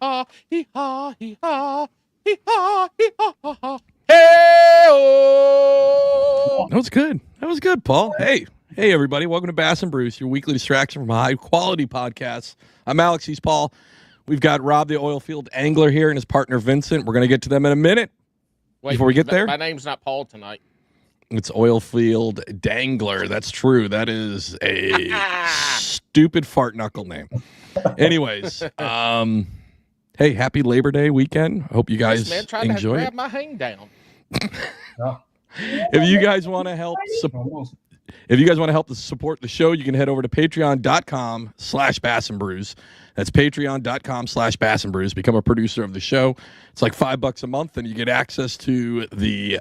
ha, hee ha, hee ha, hee ha, hee ha, ha, ha. Hey-oh! That was good. That was good, Paul. Hey, everybody. Welcome to Bass and Bruce, your weekly distraction from high-quality podcasts. I'm Alex. He's Paul. We've got Rob, the Oilfield Angler, here, and his partner, Vincent. We're going to get to them in a minute. Wait, before we get there, my name's not Paul tonight. It's Oilfield Dangler. That's true. That is a stupid fart knuckle name. Anyways, hey, happy Labor Day weekend. I hope you guys Yes, man, trying enjoy to it. grab my hang down. If you guys want to help support the show, you can head over to patreon.com/bassandbrews. That's patreon.com/bassandbrews. Become a producer of the show. It's like $5 a month, and you get access to the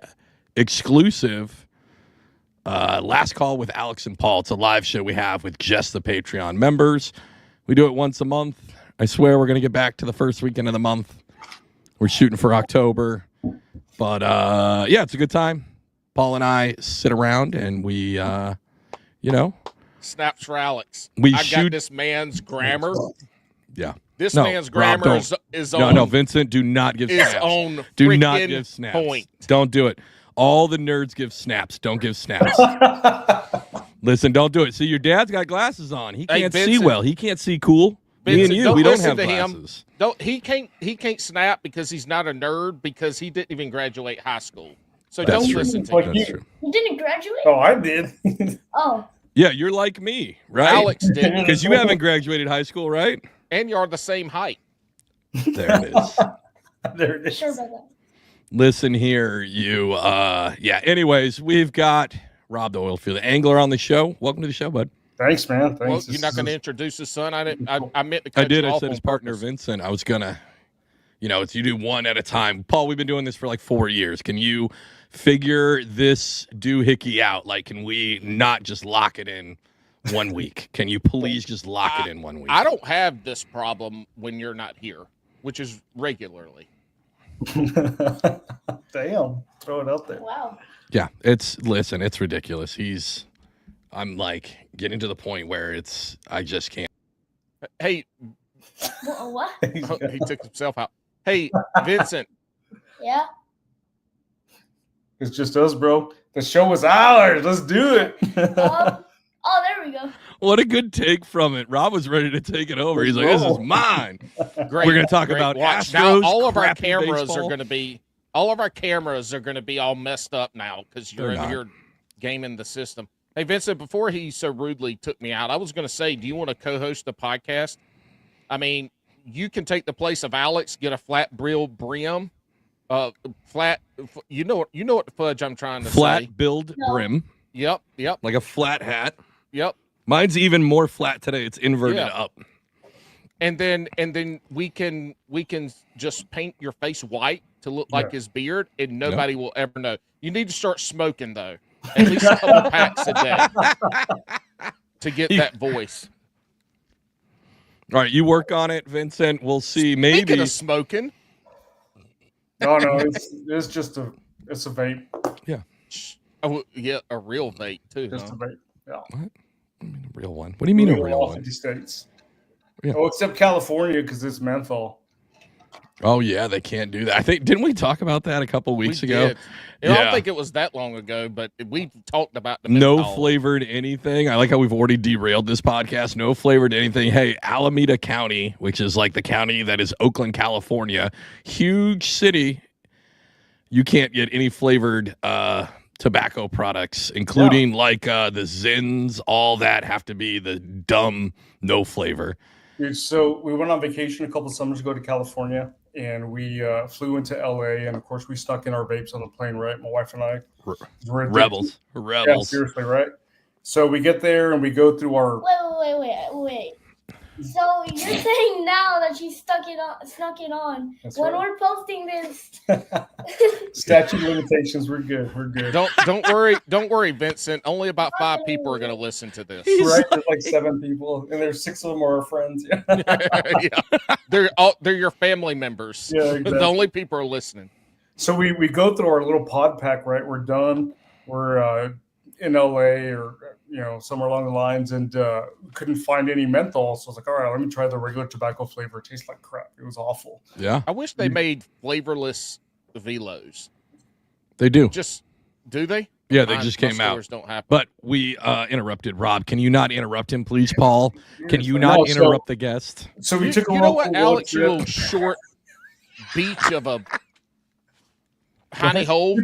exclusive Last Call with Alex and Paul. It's a live show we have with just the Patreon members. We do it once a month. I swear we're going to get back to the first weekend of the month. We're shooting for October. But, yeah, it's a good time. Paul and I sit around and we, Snaps for Alex. We I shoot- got this man's grammar. Yeah. This No, man's Rob, grammar don't. is on. No, Vincent, do not give is snaps. on. Do not freaking give snaps. Point. Don't do it. All the nerds give snaps. Don't give snaps. Listen, don't do it. See, your dad's got glasses on. He Hey, can't see Vincent. well. He can't see cool. Me Vincent, and you, don't we don't listen have to him. glasses. He can't snap because he's not a nerd because he didn't even graduate high school. So That's don't true. listen to Like him. That's true. You didn't graduate? Oh, I did. Oh. Yeah, you're like me, right? Alex did, Because you haven't graduated high school, right? and you're the same height. There it is. There it is. Sure about that. Listen here, you. Yeah. Anyways, we've got Rob, the Oilfield Angler, on the show. Welcome to the show, bud. Thanks, man. Thanks. Well, This you're not is- going to introduce his son. I meant to. I Cut did. You I off said on his partner, purpose. Vincent. I was gonna, it's you do one at a time. Paul, we've been doing this for like 4 years. Can you figure this doohickey out? Like, can we not just lock it in 1 week? Can you please just lock it in 1 week? I don't have this problem when you're not here, which is regularly. Damn. Throw it out there. Wow. Yeah, it's ridiculous. I'm like getting to the point where I just can't. Hey, What? he took himself out. Hey, Vincent. Yeah. It's just us, bro. The show is ours. Let's do it. Oh, there we go. What a good take from it. Rob was ready to take it over. He's like, "This is mine." Great. We're gonna talk great about watch. Astros, Now all of our crappy cameras baseball. are going to be all messed up now because you're They're in not. here gaming the system. Hey, Vincent, before he so rudely took me out, I was going to say, do you want to co-host the podcast? I mean, you can take the place of Alex, get a flat brill brim, flat. You know what fudge I'm trying to Flat say. build No. brim, Yep. like a flat hat. Yep. Mine's even more flat today. It's inverted Yeah. up. And then we can just paint your face white to look like Yeah. his beard, and nobody will ever know. You need to start smoking though, at least a couple packs a day to get that voice. All right, you work on it, Vincent. We'll see. Speaking Maybe. of smoking, No, it's just it's a vape. oh yeah, a real vape too. Just Huh? a vape. Yeah. What? I mean, a real one. What do you mean a real All one? 50 states. Yeah. Oh, except California because it's menthol. Oh yeah, they can't do that. Didn't we talk about that a couple weeks ago? Did. And I Yeah. don't think it was that long ago, but we talked about the No menthol. flavored anything. I like how we've already derailed this podcast. No flavored anything. Hey, Alameda County, which is like the county that is Oakland, California, huge city. You can't get any flavored tobacco products, including like the Zins. All that have to be the dumb no flavor. Dude, so we went on vacation a couple summers ago to California, and we flew into LA, and of course we stuck in our vapes on the plane, right? My wife and I. We're addicted. Rebels. Yeah, seriously, right? So we get there and we go through our. Wait. So you're saying now that she snuck it on. That's When right. we're posting this, Statute of limitations. We're good. We're good. Don't worry, Vincent. Only about 5 people are going to listen to this. Right? There's like 7 people, and there's 6 of them are our friends. Yeah. They're your family members. Yeah, exactly. The only people are listening. So we go through our little pod pack, right? We're done. We're in LA or somewhere along the lines, and couldn't find any menthol. So I was like, all right, let me try the regular tobacco flavor. It tastes like crap. It was awful. Yeah. I wish they made flavorless velos. They do. Do they? Yeah, they just came out. Don't happen. But we interrupted Rob. Can you not interrupt him, please, Paul? Can you not interrupt the guest? So we took a you know what, road Alex, trip. you little short beach of a honey hole.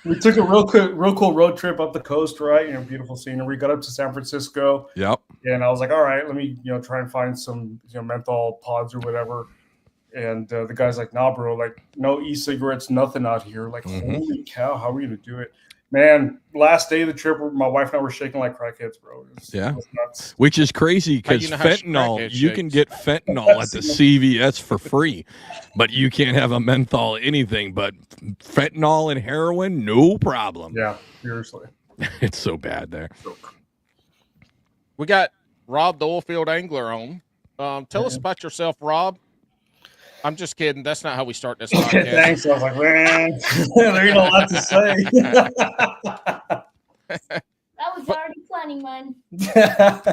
We took a real cool road trip up the coast, right? Beautiful scenery. We got up to San Francisco. Yep. And I was like, all right, let me, try and find some, menthol pods or whatever. And the guy's like, nah, bro, like no e-cigarettes, nothing out here. Like, holy cow, how are we going to do it? Man, last day of the trip, my wife and I were shaking like crackheads, bro. It was nuts. Which is crazy because fentanyl, you can get fentanyl at the CVS for free, but you can't have a menthol anything. But fentanyl and heroin, no problem. Yeah, seriously. It's so bad there. We got Rob, the Oilfield Angler, on. Tell us about yourself, Rob. I'm just kidding. That's not how we start this podcast. Thanks. I was like, man, there ain't a lot to say. I was already planning mine.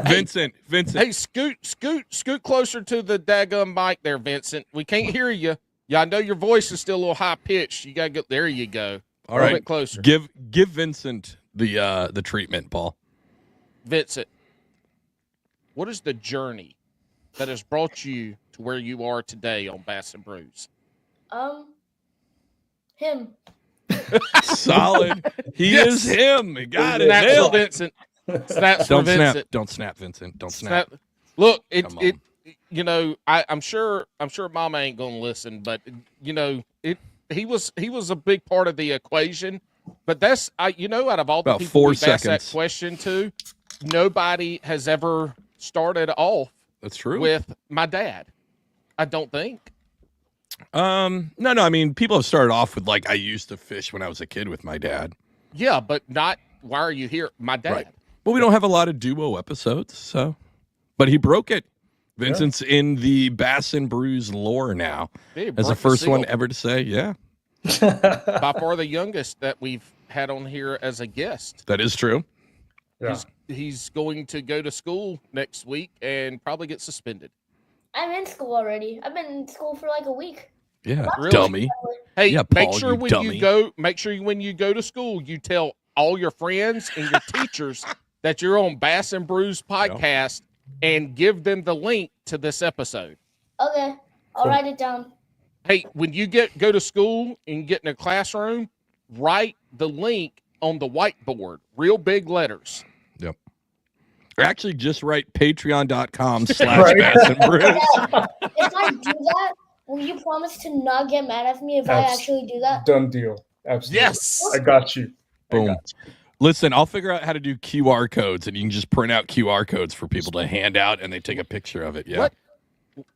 Vincent. Hey, scoot closer to the daggum mic there, Vincent. We can't hear you. Yeah, I know your voice is still a little high pitched. You gotta go. There you go. All right, a bit closer. Give Vincent the treatment, Paul. Vincent, what is the journey that has brought you to where you are today on Bass and Brews? Him. Solid. He is him. He got it. Snaps Nailed for it. Vincent. Snaps Don't for snap. Vincent. Don't snap, Vincent. Don't snap. Look, Come on. I'm sure Mama ain't gonna listen, but he was a big part of the equation. But that's out of all the About people 4 we asked that seconds. question to, nobody has ever started off That's true. with my dad. I don't think. No. I mean, people have started off with like I used to fish when I was a kid with my dad. Yeah, but not. Why are you here, my dad? Right. Well, we don't have a lot of duo episodes, so. But he broke it. Vincent's in the Bass and Brews lore now, He as the broke first seal. one ever to say, yeah, By far the youngest that we've had on here as a guest. that is true. Yeah. He's going to go to school next week and probably get suspended. I'm in school already. I've been in school for like a week. Yeah, Really? dummy. Hey, Yeah, make Paul, sure you when dummy. you go, when you go to school, you tell all your friends and your teachers that you're on Bass and Brews podcast and give them the link to this episode. Okay, I'll write it down. Hey, when you go to school and get in a classroom, write the link on the whiteboard, real big letters. Yep. Or actually, just write patreon.com/Bass and Brews. If I do that, will you promise to not get mad at me if I actually do that? Done deal. Absolutely. Yes. I got you. Boom. Listen, I'll figure out how to do QR codes, and you can just print out QR codes for people to hand out, and they take a picture of it. Yeah.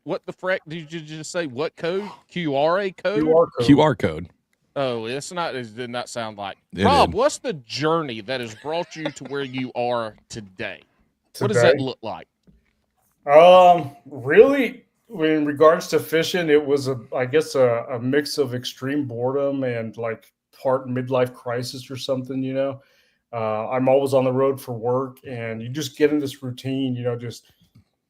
What the frack did you just say? What code? QRA code? QR code. QR code. Oh, it's not. It did not sound like. It Rob, did. what's the journey that has brought you to where you are today? What does that look like? Really, in regards to fishing, it was I guess a mix of extreme boredom and like part midlife crisis or something. I'm always on the road for work, and you just get in this routine. Just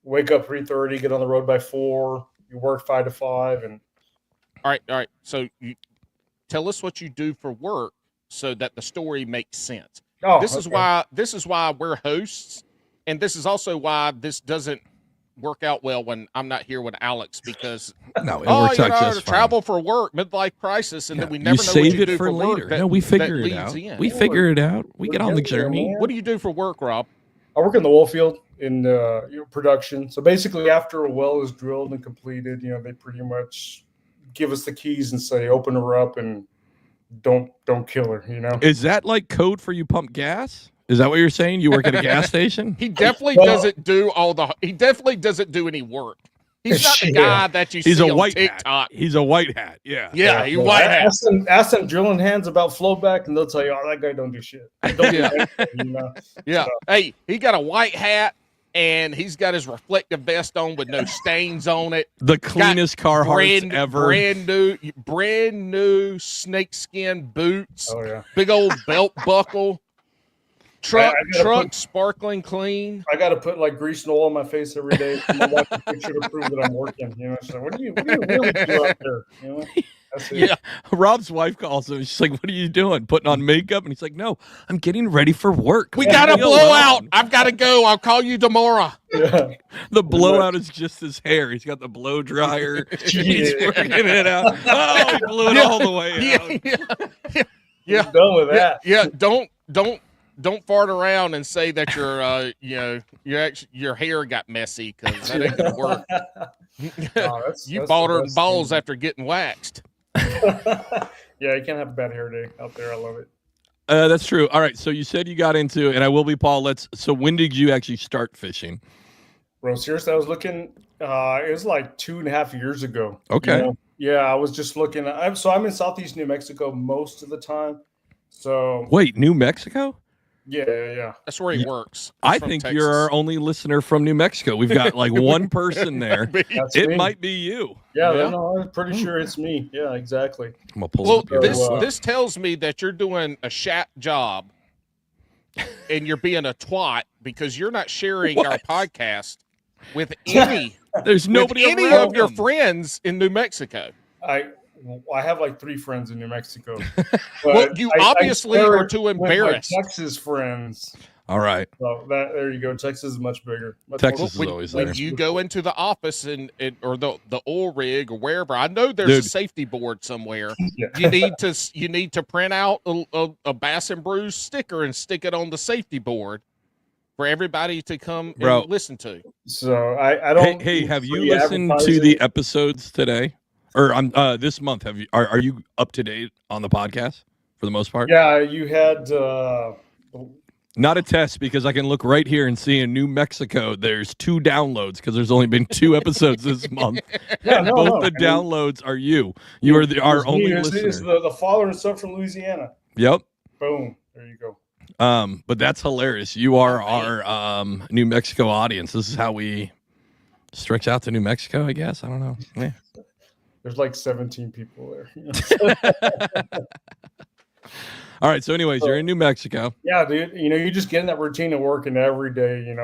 wake up 3:30, get on the road by 4. You work 5 to 5, and All right. So you tell us what you do for work so that the story makes sense. This is why we're hosts, and this is also why this doesn't work out well when I'm not here with Alex because No, it works out just to fine. travel for work, midlife crisis, and then we You never know save what you it do for work later. that- No, we figure that it leads out. in. We figure it out. We get on the getting there, journey. man. What do you do for work, Rob? I work in the oil field in production. So basically, after a well is drilled and completed, they pretty much give us the keys and say, "Open her up and don't kill her." Is that like code for you pump gas? Is that what you're saying? You work at a gas station? He definitely doesn't do He definitely doesn't do any work. He's not the guy that you He's see a on white TikTok. hat. He's a white hat. Yeah. Yeah, he Well, white hat. ask them drilling hands about flowback, and they'll tell you, "Oh, that guy don't do shit." He don't do Yeah. anything, Yeah. So- Hey, he got a white hat and he's got his reflective vest on with no stains on it. The cleanest Carhartts ever. Brand new snakeskin boots. Oh yeah. Big old belt buckle. truck sparkling clean. I got to put like grease and oil on my face every day for my wife to picture to prove that I'm working. You know, so what do you really do out there? You know, that's it. Yeah, Rob's wife calls him. She's like, "What are you doing? Putting on makeup?" And he's like, "No, I'm getting ready for work. We got a Leave me blowout. alone." I've got to go. I'll call you tomorrow. Yeah. The blowout is just his hair. He's got the blow dryer. He's working it out. Oh, he blew it all the way out. Yeah. I'm done with that. Yeah. Don't fart around and say that your hair got messy, because that ain't gonna work. You bought her balls after getting waxed. Yeah, you can't have a bad hair day out there. I love it. That's true. All right, so you said you got into it, and I will be Paul. So when did you actually start fishing? Bro, seriously, I was looking. It was like 2.5 years ago. Okay. You know? Yeah, I was just looking. I'm in Southeast New Mexico most of the time. So Wait, New Mexico? Yeah. That's where he works. I think you're our only listener from New Mexico. We've got like one person there. It might be you. Yeah, no, I'm pretty sure it's me. Yeah, exactly. I'm gonna pull up your this tells me that you're doing a shat job, and you're being a twat because you're not sharing our podcast with any. There's nobody with any around of your them. friends in New Mexico. I have like 3 friends in New Mexico. Well, you obviously share are it too with my embarrassed. Texas friends. All right. So there you go. Texas is much bigger. Texas is always there. When you go into the office or the oil rig or wherever, I know there's a safety board somewhere. Yeah. You need to print out a Bass and Brews sticker and stick it on the safety board for everybody to come and listen to. So I don't. Hey, have you listened to the episodes today? Or this month? Are you up to date on the podcast for the most part? Yeah, you had. Not a test, because I can look right here and see in New Mexico there's 2 downloads, because there's only been 2 episodes this month. Yeah, Both the downloads are you. You are our only listener. It's the father and son from Louisiana. Yep. Boom. There you go. But that's hilarious. You are our New Mexico audience. This is how we stretch out to New Mexico, I guess. I don't know. Yeah. There's like 17 people there. All right. So anyways, you're in New Mexico. Yeah, dude. You just get in that routine of working every day,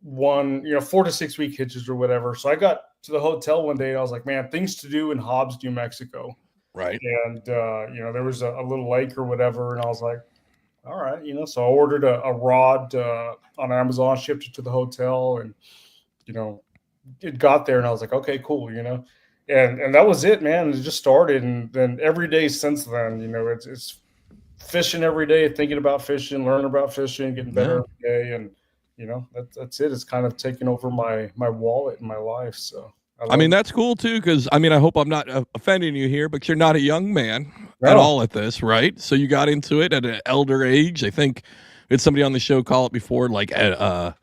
4 to 6 week hitches or whatever. So I got to the hotel one day and I was like, man, things to do in Hobbs, New Mexico. Right. And, there was a little lake or whatever. And I was like, all right, so I ordered a rod on Amazon, shipped it to the hotel, and, it got there and I was like, okay, cool, And that was it, man. It just started, and then every day since then, it's fishing every day, thinking about fishing, learning about fishing, getting better every day, and that's it. It's kind of taken over my wallet and my life. So I mean, that's cool too, because I hope I'm not offending you here, but you're not a young man at all at this, right? So you got into it at an elder age. I think we had somebody on the show call it before, like it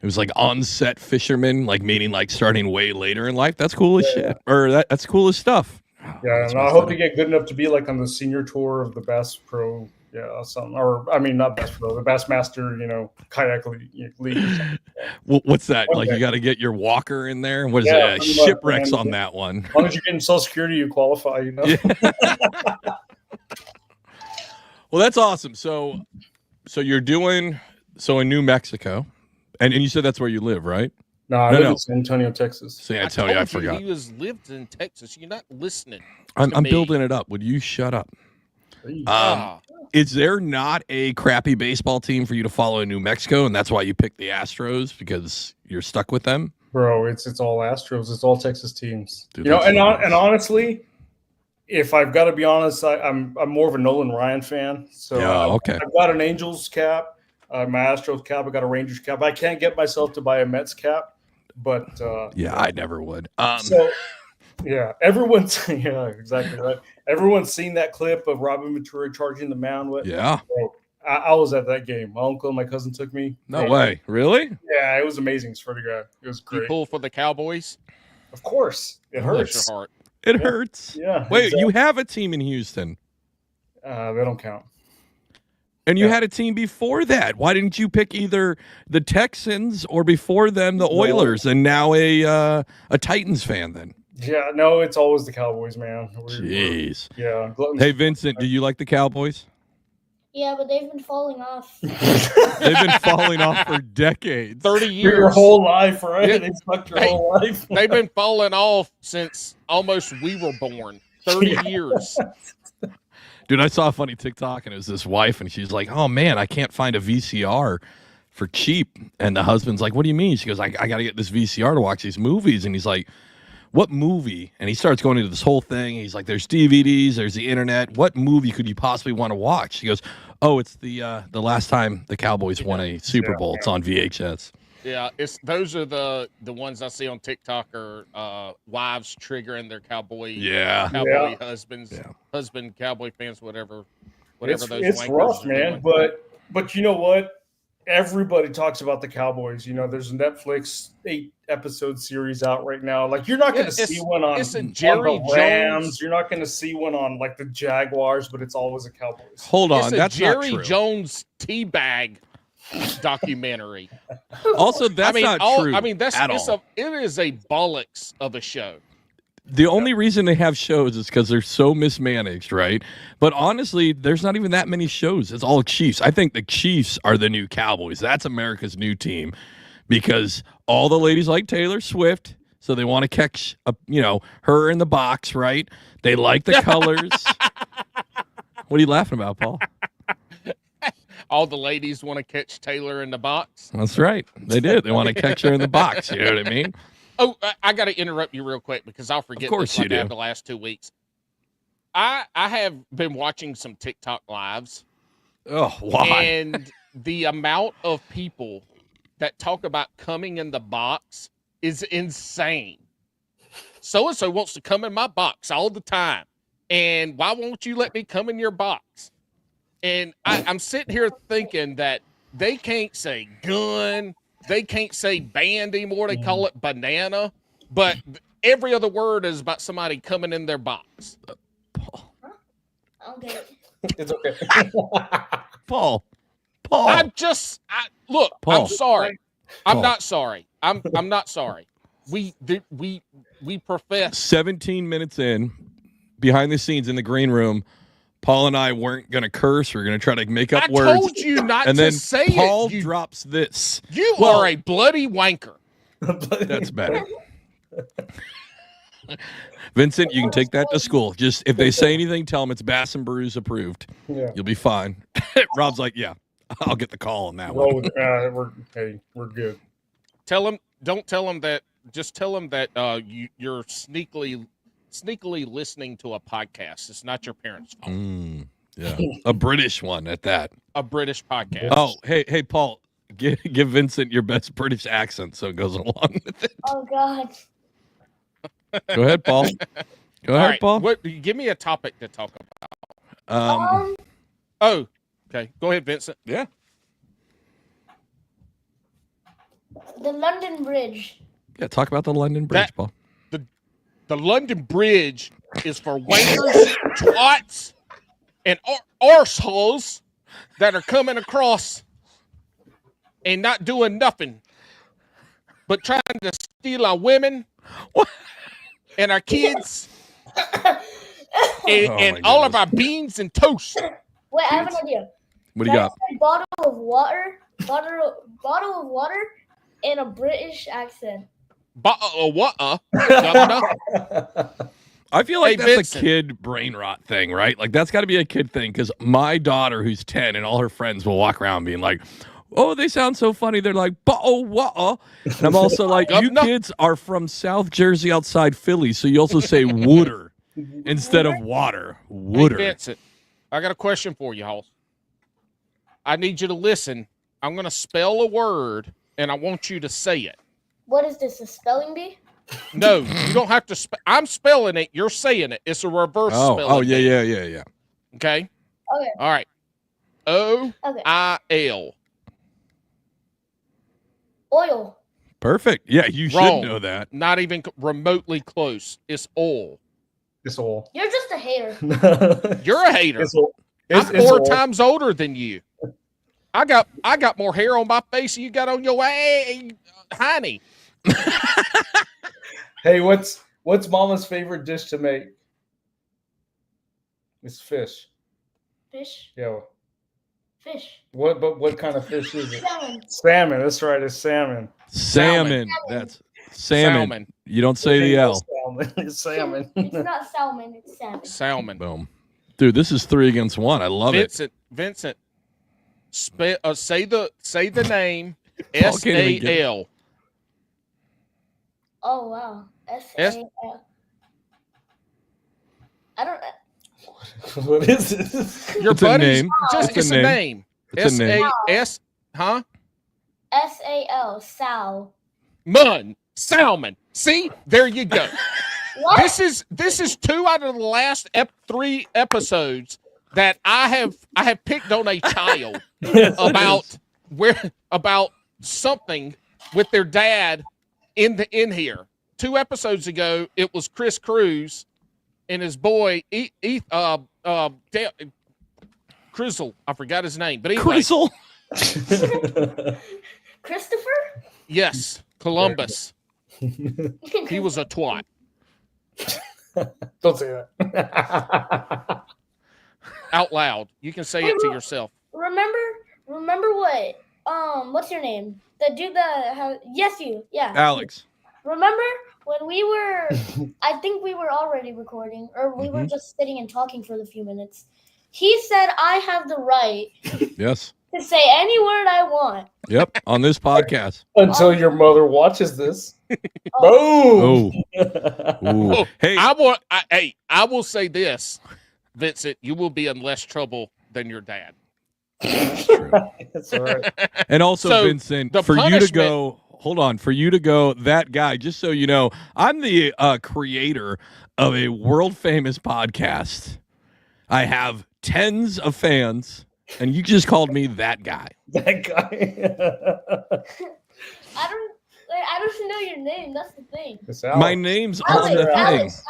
was like onset fisherman, like meaning like starting way later in life. That's cool as shit. Or that's cool as stuff. Yeah, and I hope to get good enough to be like on the senior tour of the Bass Pro, something. Or not Bass Pro, the Bassmaster, kayak league. What's that? Okay. Like you got to get your walker in there. What is it? Shipwrecks on that one. As long as you're getting Social Security, you qualify. Yeah. Well, that's awesome. So you're doing in New Mexico. And you said that's where you live, right? No, I live in San Antonio, Texas. San Antonio, I forgot. He lived in Texas. You're not listening. I'm building it up. Would you shut up? Is there not a crappy baseball team for you to follow in New Mexico, and that's why you picked the Astros, because you're stuck with them? Bro, it's all Astros. It's all Texas teams. Dude, and honestly, if I've got to be honest, I'm more of a Nolan Ryan fan. So okay. I've got an Angels cap. My Astros cap, I got a Rangers cap. I can't get myself to buy a Mets cap, but I never would. Everyone's exactly right. Everyone's seen that clip of Robin Ventura charging the mound. Yeah, bro, I was at that game. My uncle and my cousin took me. No way, really? Yeah, it was amazing. Swear to God, it was great. You pull for the Cowboys? Of course, it hurts. Your heart. It hurts. Yeah. Wait, exactly. You have a team in Houston? They don't count. And you had a team before that. Why didn't you pick either the Texans or before them the Oilers, and now a Titans fan then? Yeah, no, it's always the Cowboys, man. Jeez. Yeah. Hey, Vincent, do you like the Cowboys? Yeah, but they've been falling off. They've been falling off for decades. 30 years. Your whole life, right? Yeah. They sucked your whole life. They've been falling off since almost we were born. 30 years. Dude, I saw a funny TikTok, and it was this wife, and she's like, "Oh man, I can't find a VCR for cheap." And the husband's like, "What do you mean?" She goes, I got to get this VCR to watch these movies." And he's like, "What movie?" And he starts going into this whole thing. He's like, "There's DVDs, there's the internet. What movie could you possibly want to watch?" She goes, "Oh, it's the last time the Cowboys won a Super Bowl. It's on VHS." Yeah, those are the ones I see on TikTok are wives triggering their cowboy husbands, husband cowboy fans, whatever It's wankers rough, are man. doing. But you know what? Everybody talks about the Cowboys. You know, there's a Netflix 8-episode series out right now. Like, you're not going to see one on, it's a on Jerry the Rams. Jones. You're not going to see one on like the Jaguars, but it's always a Cowboys. Hold on, It's a that's not Jerry true. Jones teabag documentary. Also, that's not true. I mean, at all. it is a bollocks of a show. The only reason they have shows is because they're so mismanaged, right? But honestly, there's not even that many shows. It's all Chiefs. I think the Chiefs are the new Cowboys. That's America's new team because all the ladies like Taylor Swift, so they want to catch her in the box, right? They like the colors. What are you laughing about, Paul? All the ladies want to catch Taylor in the box. That's right. They did. They want to catch her in the box. You know what I mean? Oh, I got to interrupt you real quick because I'll forget. Of course this like you I do. have the last 2 weeks. I have been watching some TikTok lives. Oh, why? And the amount of people that talk about coming in the box is insane. So-and-so wants to come in my box all the time. And why won't you let me come in your box? And I'm sitting here thinking that they can't say gun. They can't say band anymore. They call it banana. But every other word is about somebody coming in their box. I'll get it. It's okay. Paul. Look, Paul. I'm sorry. I'm Paul. not sorry. I'm not sorry. We profess. 17 minutes in, behind the scenes in the green room, Paul and I weren't going to curse. We're going to try to make up words. I told you not and to then say Paul it. drops this. You are a bloody wanker. That's better. Vincent, you can take that to school. Just if they say anything, tell them it's Bass and Brews approved. Yeah. You'll be fine. Rob's like, yeah, I'll get the call on that Well, one. we're good. Don't tell them that. Just tell them that you're sneakily listening to a podcast. It's not your parents' fault. Yeah, a British one at that. A British podcast. Oh, hey, Paul, give Vincent your best British accent so it goes along with it. Oh God. Go ahead, Paul. Go All ahead, right, Paul. give me a topic to talk about. Um, Okay. Go ahead, Vincent. Yeah. the London Bridge. Yeah, talk about the London Bridge, Paul. The London Bridge is for wankers, twats, and arseholes that are coming across and not doing nothing but trying to steal our women and our kids and all of our beans and toast. Wait, I have an idea. What do you got? A bottle of water in a British accent. Governor? I feel like Hey, that's Vincent. a kid brain rot thing, right? Like that's got to be a kid thing because my daughter, who's 10, and all her friends will walk around being like, "Oh, they sound so funny." They're like, "What?" And I'm also like, "You Governor. kids are from South Jersey, outside Philly, so you also say wooder instead of water. Hey, Wooder." Vincent, I got a question for you, Hoss. I need you to listen. I'm going to spell a word, and I want you to say it. What is this? A spelling bee? No, you don't have to. I'm spelling it. You're saying it. It's a reverse spelling. Oh, yeah. Okay. Okay. All right. OIL. Oil. Perfect. Yeah, you should Wrong. know that. Not even remotely close. It's oil. It's all. You're just a hater. You're a hater. It's all. I'm 4 times older than you. I got more hair on my face than you got on your hiney. Hey, what's Mama's favorite dish to make? It's fish. Fish. Yeah. Fish. What kind of fish is it? Salmon. Salmon. That's right. It's salmon. Salmon. That's salmon. Salmon. You don't say the L. Salmon. It's salmon. It's not salmon. It's salmon. Salmon. Boom. Dude, this is 3 against 1. I love it. Vincent. Say the name. Paul can't even get it. SAL. Oh wow. SAL. I don't. What is this? Your It's a buddy's name. just It's a name. It's a name. SAS. Huh? SAL. Sal. Mun. Salmon. See? There you go. What? This is 2 out of the last 3 episodes that I have picked on a child about something with their dad in here. 2 episodes ago, it was Chris Cruz and his boy Crizzle. I forgot his name, but anyway, Crizzle. Christopher? yes, Columbus. He was a twat. Don't say that. Out loud. You can say it to yourself. Remember what? What's your name? The dude that has, yes, you. Yeah. Alex. Remember when we were? I think we were already recording, or we were just sitting and talking for the few minutes. He said, "I have the right Yes. to say any word I want." Yep. On this podcast. Until your mother watches this. Oh. Boom. Ooh. Hey. I will say this, Vincent, you will be in less trouble than your dad. That's true. That's all right. And also, So, Vincent, the for you to punishment- go, hold on, for you to go, that guy, just so you know, I'm the creator of a world famous podcast. I have tens of fans, and you just called me that guy. That guy. I don't know your name. That's the thing. It's Alex. My name's on the thing. Alex.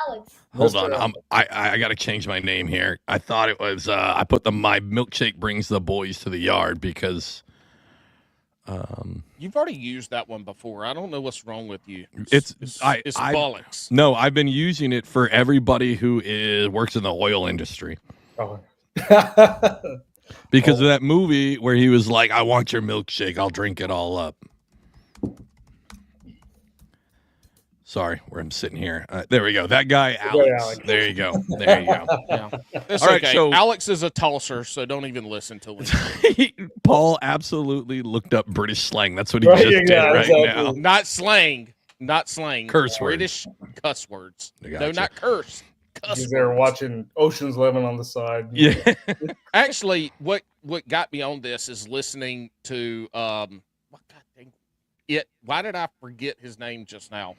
Hold Mr. on, I got to change my name here. I thought it was I put my milkshake brings the boys to the yard because You've already used that one before. I don't know what's wrong with you. It's bollocks. no, I've been using it for everybody who works in the oil industry Oh. because of that movie where he was like, "I want your milkshake, I'll drink it all up." Sorry, where I'm sitting here. There we go. That guy, Alex. Alex. There you go. There you go. Yeah. It's All right, okay. so- Alex is a tosser, so don't even listen to him. Paul absolutely looked up British slang. That's what he Right, just did yeah, right exactly. now. Not slang. Not slang. Curse words. British cuss words. I No, gotcha. not curse. Cuss He's there words. watching Ocean's 11 on the side. Yeah. Actually, what got me on this is listening to what God dang it. Why did I forget his name just now?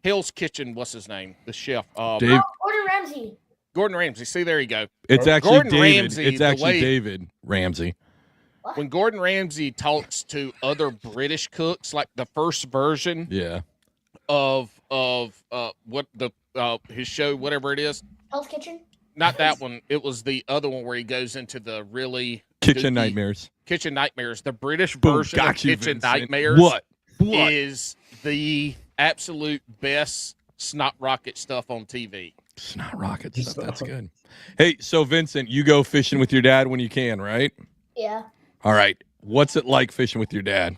Hell's Kitchen. What's his name? The chef. Dave. Gordon Ramsay. Gordon Ramsay. See, there you go. It's actually Gordon David. Ramsay, It's the actually way- David Ramsey. When Gordon Ramsay talks to other British cooks, like the first version Yeah. of what the his show, whatever it is. Hell's Kitchen. Not that one. It was the other one where he goes into the really Kitchen dookie Nightmares. Kitchen Nightmares. The British Boom, version of got you, Kitchen Vincent. Nightmares What? is the absolute best snot rocket stuff on TV. Snot rocket stuff. That's good. Hey, so Vincent, you go fishing with your dad when you can, right? Yeah. All right. What's it like fishing with your dad?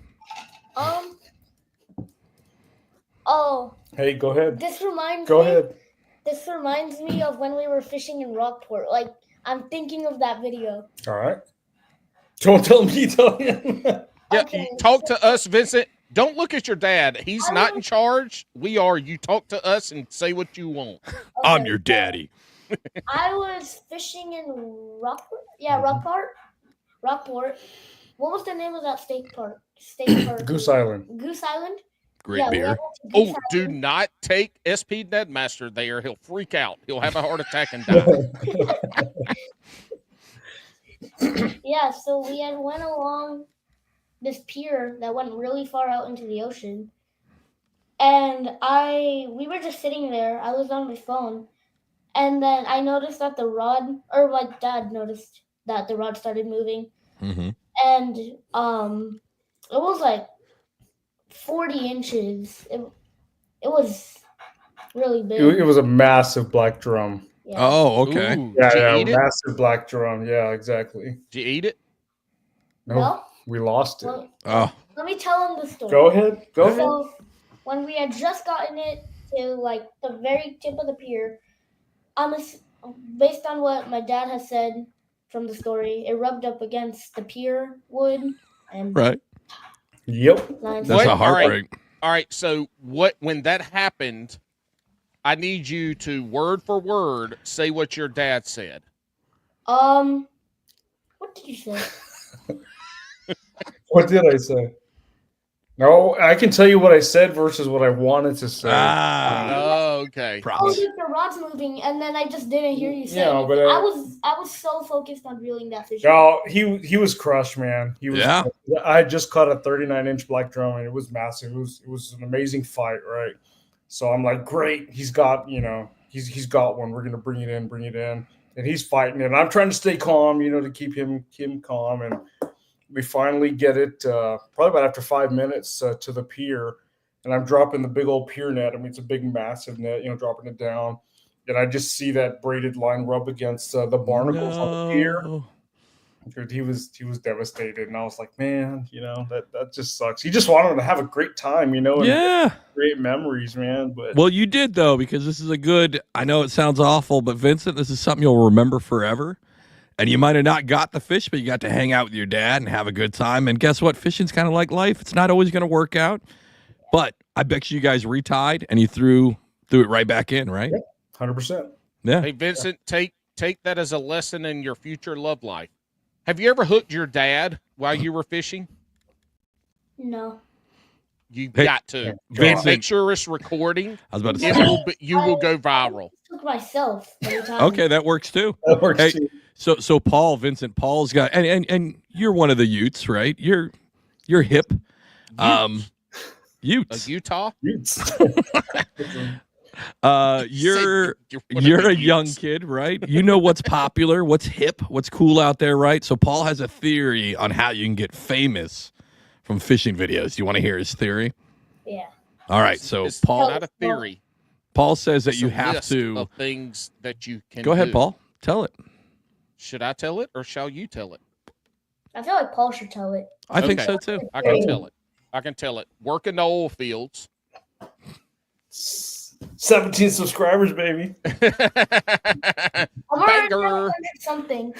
Oh, Hey, go ahead. this reminds Go me. ahead. This reminds me of when we were fishing in Rockport. Like, I'm thinking of that video. All right. Don't tell me, tell him. Yeah, Okay, talk to us, Vincent. Don't look at your dad. He's not in charge. We are. You talk to us and say what you want. I'm Okay, your so daddy. I was fishing in Rockport. Yeah, Rockport. Rockport. What was the name of that state park? Goose Island. Goose Island. Great Yeah, we beer. went to Goose Oh, do Island. not take SP Nedmaster there. He'll freak out. He'll have a heart attack and die. Yeah, so we had went along this pier that went really far out into the ocean. And we were just sitting there. I was on my phone. And then I noticed that the rod, or my dad noticed that the rod started moving. Mm-hmm. And it was like 40 inches. It was really big. It was a massive black drum. Yeah. Oh, okay. Ooh, Yeah, did you yeah, eat it? massive black drum. Yeah, exactly. Did you eat it? No. We lost it. Well, Oh, let me tell him the story. Go ahead. Go ahead. So when we had just gotten it to like the very tip of the pier, based on what my dad has said from the story, it rubbed up against the pier wood and right. Yep. lines. That's What? a heartbreak. All right. So when that happened, I need you to word for word say what your dad said. What did you say? What did I say? No, I can tell you what I said versus what I wanted to say. Oh, okay. Oh, Props. the rod's moving, and then I just didn't hear you say Yeah, anything. but I was so focused on reeling that fish. No, he was crushed, man. He was. Yeah. I had just caught a 39-inch black drum, and it was massive. It was an amazing fight, right? So I'm like, great. He's got he's got one. We're gonna bring it in, and he's fighting it. And I'm trying to stay calm, to keep him calm. And we finally get it probably about after 5 minutes to the pier, and I'm dropping the big old pier net. I mean, it's a big, massive net, dropping it down. And I just see that braided line rub against the barnacles on the pier. Dude, he was devastated, and I was like, man, that just sucks. He just wanted to have a great time, and great memories, man. But Well, you did, though, because this is I know it sounds awful, but Vincent, this is something you'll remember forever. And you might have not got the fish, but you got to hang out with your dad and have a good time. And guess what? Fishing's kind of like life. It's not always going to work out. But I bet you guys retied and you threw it right back in, right? 100%. Yeah. Hey, Vincent, take that as a lesson in your future love life. Have you ever hooked your dad while you were fishing? No. You Hey, got to. Vincent. Make sure it's recording. I was about to say. You will go viral. I took myself every time. Okay, that works too. That works Hey, too. So Paul's got and you're one of the Utes, right? You're hip. Utes. Utah? You're one of the a young Utes. kid, right? You know what's popular, what's hip, what's cool out there, right? So Paul has a theory on how you can get famous from fishing videos. Do you want to hear his theory? Yeah. All right. So It's Paul not a theory. says that It's you a have list to of things that you can go ahead, do. Paul. Tell it. Should I tell it or shall you tell it? I feel like Paul should tell it. I think Okay. so too. I can tell it. Working the oil fields. 17 subscribers, baby. I'm already Banger. at 100 something.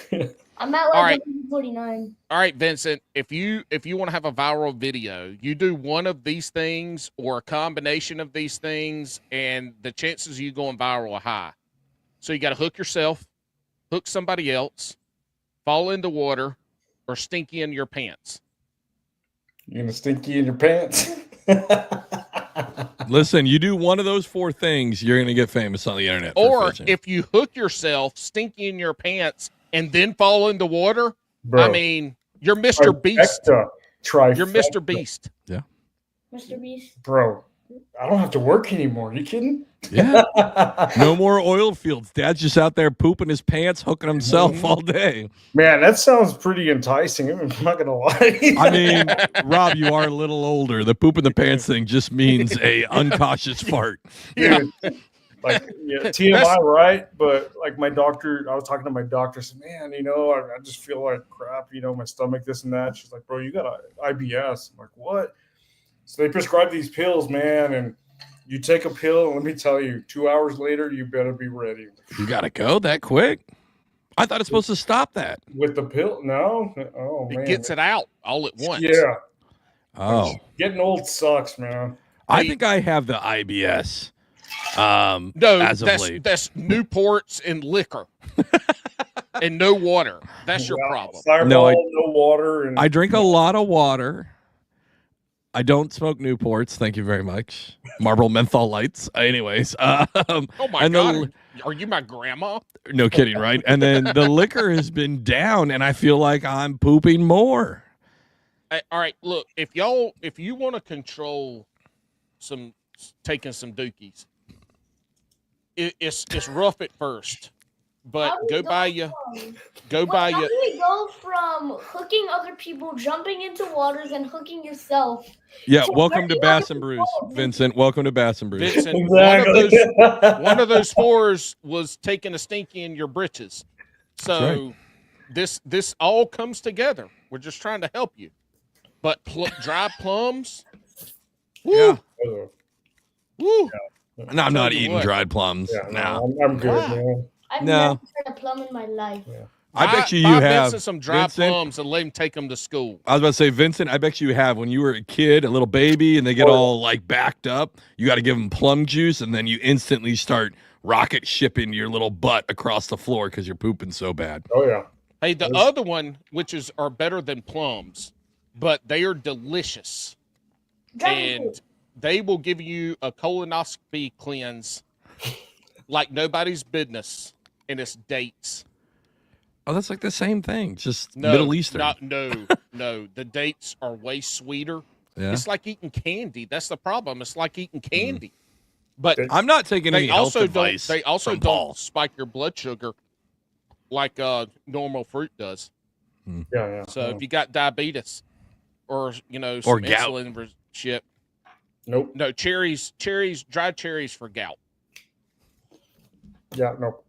I'm at like All right. 149. All right, Vincent, if you want to have a viral video, you do one of these things or a combination of these things, and the chances of you going viral are high. So you got to hook yourself, hook somebody else, fall into water, or stinky in your pants. You're gonna stinky in your pants. Listen, you do one of those 4 things, you're going to get famous on the internet. For Or fishing. if you hook yourself, stinky in your pants, and then fall into water, Bro, I mean, you're Mr. Beast. Trifecta. You're Mr. Beast. Mr. Beast. Bro, I don't have to work anymore. You kidding? Yeah. No more oil fields. Dad's just out there pooping his pants, hooking himself all day. Man, that sounds pretty enticing. I'm not gonna lie. I mean, Rob, you are a little older. The poop in the pants thing just means a uncautious fart. Dude, like TMI, right? But like my doctor, I was talking to my doctor. Said, man, I just feel like crap. My stomach, this and that. She's like, bro, you got IBS. I'm like, what? So they prescribe these pills, man, and you take a pill, and let me tell you, 2 hours later, you better be ready. You got to go that quick? I thought it's supposed to stop that. With the pill? No. Oh, man. It gets it out all at once. Yeah. Oh. Getting old sucks, man. I think I have the IBS. No, as of late. that's Newports and liquor and no water. That's your Yeah, problem. Fireball, No, no water. And I drink a lot of water. I don't smoke Newports. Thank you very much. Marlboro menthol lights. Anyways. Oh my and God. Are you my grandma? No kidding, right? And then the liquor has been down, and I feel like I'm pooping more. Hey, all right, look, if you want to control taking some dookies, it's rough at first, but How do we go from hooking other people, jumping into waters, and hooking yourself? Yeah, So welcome to where do you Bass have and to Brews, go? Vincent. Welcome to Bass and Brews. Vincent, Exactly. one of those 4s was taking a stinky in your britches. So That's right. this all comes together. We're just trying to help you. But dry plums, woo, Yeah. woo. No, I'm not Tell you eating what. dried plums. Yeah, No. I'm good, Why? man. I've No. never tried a plum in my life. I bet you buy have. Vincent some dry Vincent, plums and let him take them to school. I was about to say, Vincent, I bet you have. When you were a kid, a little baby, and they get all like backed up, you got to give them plum juice, and then you instantly start rocket shipping your little butt across the floor because you're pooping so bad. Oh yeah. Hey, the other one, which are better than plums, but they are delicious. Dragon And fruit. they will give you a colonoscopy cleanse like nobody's business, and it's dates. Oh, that's like the same thing, just No, Middle Eastern. No. The dates are way sweeter. Yeah. It's like eating candy. That's the problem. It's like eating candy. But I'm not taking any they health also advice. don't. They also from don't Paul. spike your blood sugar like normal fruit does. Yeah. So if you got diabetes or some Or gout. insulin shit, Nope. no cherries, dried cherries for gout. Yeah, no.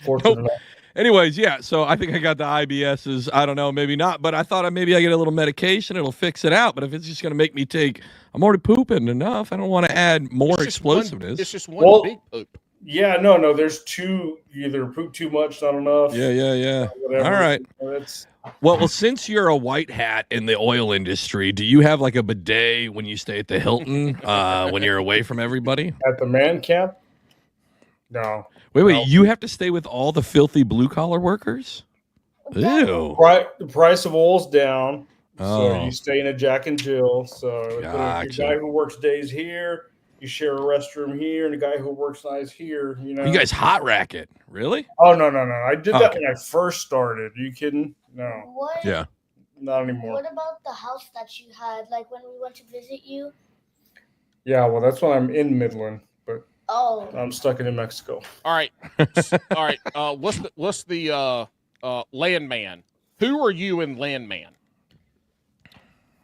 Fortunately not. Anyways, yeah, so I think I got the IBSs. I don't know, maybe not, but I thought maybe I get a little medication, it'll fix it out. But if it's just going to make me I'm already pooping enough. I don't want to add more It's just one- explosiveness. It's just one Well- big poop. Yeah, no. There's two. Either poop too much, not enough. Yeah. Whatever. All right. That's Well, since you're a white hat in the oil industry, do you have like a bidet when you stay at the Hilton when you're away from everybody? at the man camp. No. Wait, No. you have to stay with all the filthy blue collar workers? Ew. The price of oil's down, so Oh. you stay in a Jack and Jill. So the Gotcha. guy who works days here, you share a restroom here, and the guy who works nights here. You know. You guys hot racket. Really? Oh no! I did that Okay. when I first started. Are you kidding? No, What? Yeah. not anymore. What about the house that you had, like when we went to visit you? Yeah, well, that's when I'm in Midland, but Oh, I'm stuck in New Mexico. All right. What's the landman? Who are you in landman?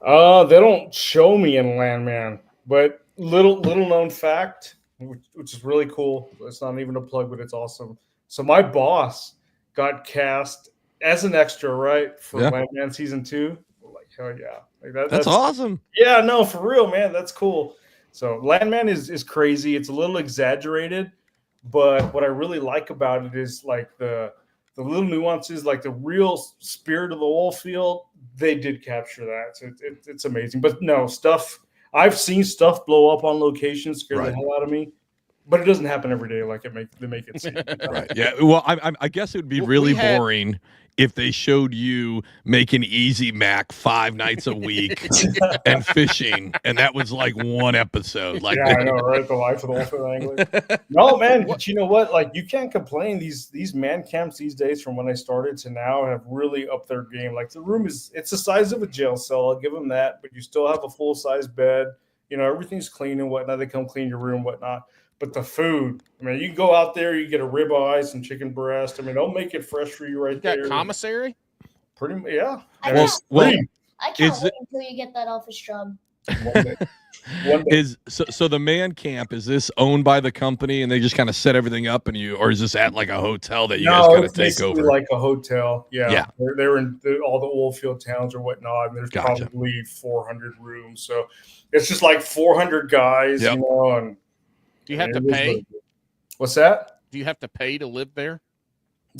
They don't show me in Landman, but little known fact, which is really cool. It's not even a plug, but it's awesome. So my boss got cast as an extra, right, for Yeah. Landman season 2. Like hell yeah, like That's awesome. Yeah, no, for real, man, that's cool. So Landman is crazy. It's a little exaggerated, but what I really like about it is like the little nuances, like the real spirit of the oil field. They did capture that. So it's amazing. But no, I've seen stuff blow up on location, scare Right. the hell out of me. But it doesn't happen every day like they make it seem. Right. Yeah. Well, I guess it would be Well, really we had- boring if they showed you making Easy Mac 5 nights a week and fishing, and that was like one episode. Like, Yeah, I know, right? The life of the Oilfield Angler. No, man, but you know what? Like, you can't complain. These man camps these days, from when I started to now, have really upped their game. Like, the room it's the size of a jail cell. I'll give them that, but you still have a full size bed. You know, everything's clean and whatnot. They come clean your room, whatnot. But the food, I mean, you can go out there, you get a ribeye, some chicken breast. I mean, they'll make it fresh for you right You got there. commissary? Pretty much, yeah. I And Well, it's well, free. I can't Is wait until you get that office job. One day. One day. so the man camp, is this owned by the company and they just kind of set everything up or is this at like a hotel that you guys kind of it's take basically over? like a hotel. Yeah, Yeah. They're in all the oil field towns or whatnot, and there's Gotcha. probably 400 rooms. So it's just like 400 guys, Yep. you know. And Do you have to it is what pay? it is. What's that? Do you have to pay to live there?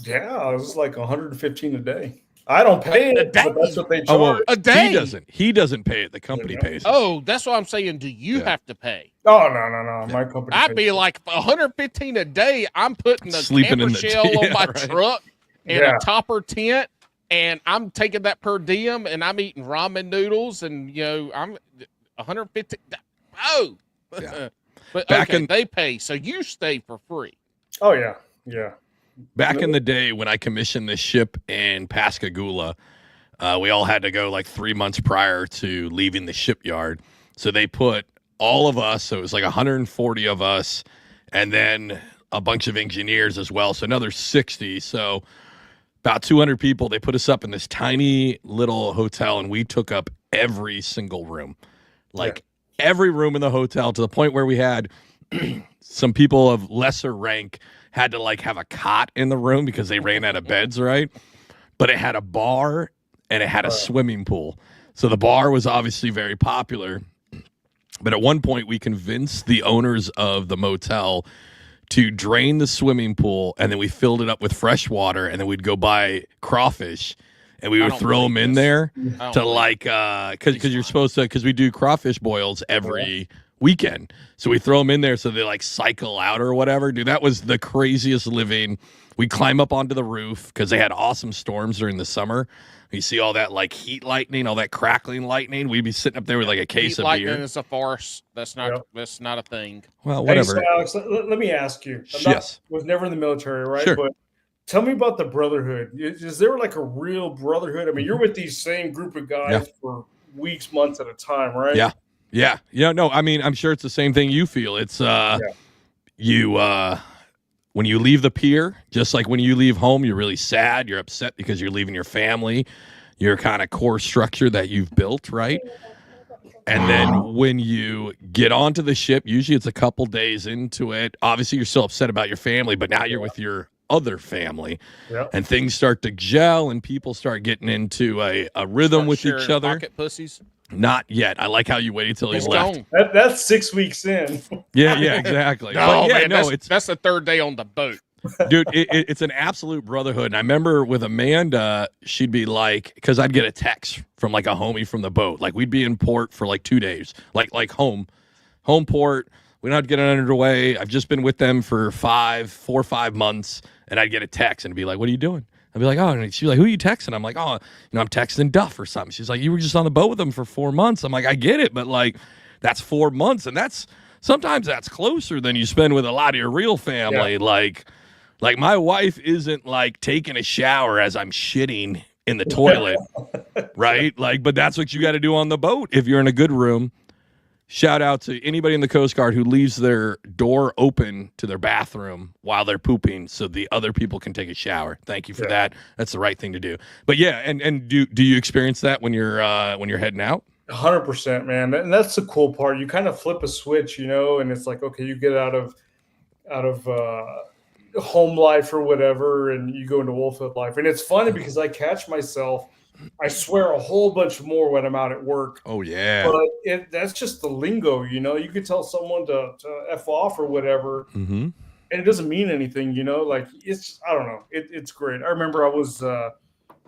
Yeah, it was like 115 a day. I don't pay A it, but that's day? what they Oh, charge. well, A day? He doesn't pay it. The company Yeah. pays it. Oh, that's what I'm saying. Do you Yeah. have to pay? Oh no! My company. I'd pays be it. like 115 a day. I'm putting the Sleeping in camper the shell yeah, on my right. truck and Yeah. a topper tent, and I'm taking that per diem, and I'm eating ramen noodles, and I'm 115. Oh, Yeah. But Back okay, in- they pay, so you stay for free. Oh yeah. Back in the day when I commissioned this ship in Pascagoula, we all had to go like 3 months prior to leaving the shipyard. So they put all of us, so it was like 140 of us, and then a bunch of engineers as well. So another 60. So about 200 people. They put us up in this tiny little hotel, and we took up every single room. Like every room in the hotel, to the point where we had some people of lesser rank had to like have a cot in the room because they ran out of beds, right? but it had a bar and it had a swimming pool. So the bar was obviously very popular. But at one point, we convinced the owners of the motel to drain the swimming pool, and then we filled it up with fresh water, and then we'd go buy crawfish, and we would throw them in there to like, because you're supposed to, because we do crawfish boils every weekend. So we throw them in there so they like cycle out or whatever. Dude, that was the craziest living. We climb up onto the roof because they had awesome storms during the summer. You see all that like heat lightning, all that crackling lightning. We'd be sitting up there with like a case heat of lightning beer. is a farce. That's not a thing. Well, whatever. Hey, so Alex, let me ask you. Was never in the military, right? Sure. But tell me about the brotherhood. Is there like a real brotherhood? I mean, you're with these same group of guys for weeks, months at a time, right? Yeah. No, I mean, I'm sure it's the same thing you feel. It's when you leave the pier, just like when you leave home, you're really sad. You're upset because you're leaving your family, your kind of core structure that you've built, right? And then when you get onto the ship, usually it's a couple days into it. Obviously, you're still upset about your family, but now you're with your other family, and things start to gel, and people start getting into a rhythm with each other. Pocket pussies? Not yet. I like how you waited till he left. That's 6 weeks in. Yeah, exactly. That's the third day on the boat. Dude, it's an absolute brotherhood. And I remember with Amanda, she'd be like, because I'd get a text from like a homie from the boat. Like we'd be in port for like 2 days, like home port. We don't have to get underway. I've just been with them for 4 or 5 months, and I'd get a text and be like, "What are you doing?" I'd be like, "Oh," and she'd be like, "Who are you texting?" I'm like, "Oh, I'm texting Duff or something." She's like, "You were just on the boat with them for 4 months." I'm like, "I get it, but like, that's 4 months, and sometimes that's closer than you spend with a lot of your real family." Yeah. Like my wife isn't like taking a shower as I'm shitting in the toilet, right? Like, but that's what you got to do on the boat if you're in a good room. Shout out to anybody in the Coast Guard who leaves their door open to their bathroom while they're pooping so the other people can take a shower. Thank you for that. That's the right thing to do. But yeah, and do you experience that when you're heading out? 100%, man. And that's the cool part. You kind of flip a switch, and it's like, okay, you get out of home life or whatever, and you go into Oilfield life. And it's funny because I catch myself, I swear a whole bunch more when I'm out at work. Oh, yeah. But that's just the lingo, You could tell someone to F off or whatever, and it doesn't mean anything, Like, it's, I don't know. It's great. I remember I was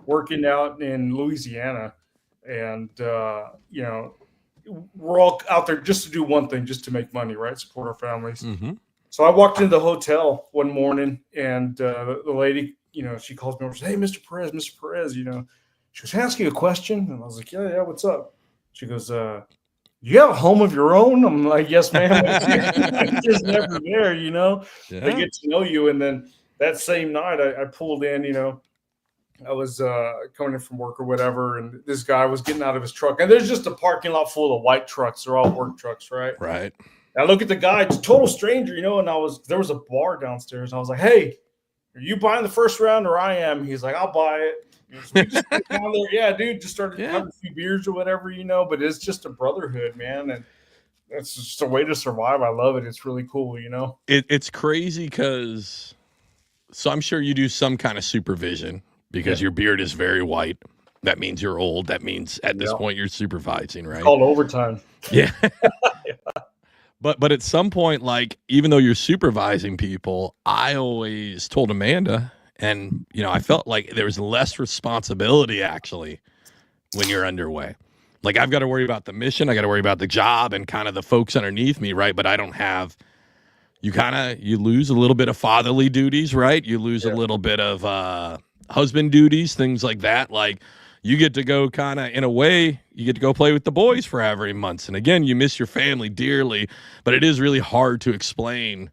working out in Louisiana, and, we're all out there just to do one thing, just to make money, right? Support our families. Mm-hmm. So I walked into the hotel one morning, and the lady, she calls me over and says, "Hey, Mr. Perez, she goes, "Can I ask you a question?" And I was like, yeah, what's up? She goes, "Do you have a home of your own?" I'm like, "Yes, ma'am." It's just never there, Yeah. They get to know you. And then that same night I pulled in, I was coming in from work or whatever, and this guy was getting out of his truck. And there's just a parking lot full of white trucks. They're all work trucks, right? Right. I look at the guy, it's a total stranger, and there was a bar downstairs. And I was like, "Hey, are you buying the first round or I am?" He's like, "I'll buy it." So we just down there, just started having a few beers or whatever, but it's just a brotherhood, man. And that's just a way to survive. I love it. It's really cool, It's crazy because, so I'm sure you do some kind of supervision because your beard is very white. That means you're old. That means at this point you're supervising, right? It's called overtime. Yeah. But at some point, like, even though you're supervising people, I always told Amanda, and, I felt like there was less responsibility, actually, when you're underway. Like, I've got to worry about the mission. I got to worry about the job and kind of the folks underneath me, right? But I don't have – you lose a little bit of fatherly duties, right? You lose a little bit of husband duties, things like that. Like, you get to go kind of, in a way, you get to go play with the boys for every month. And again, you miss your family dearly, but it is really hard to explain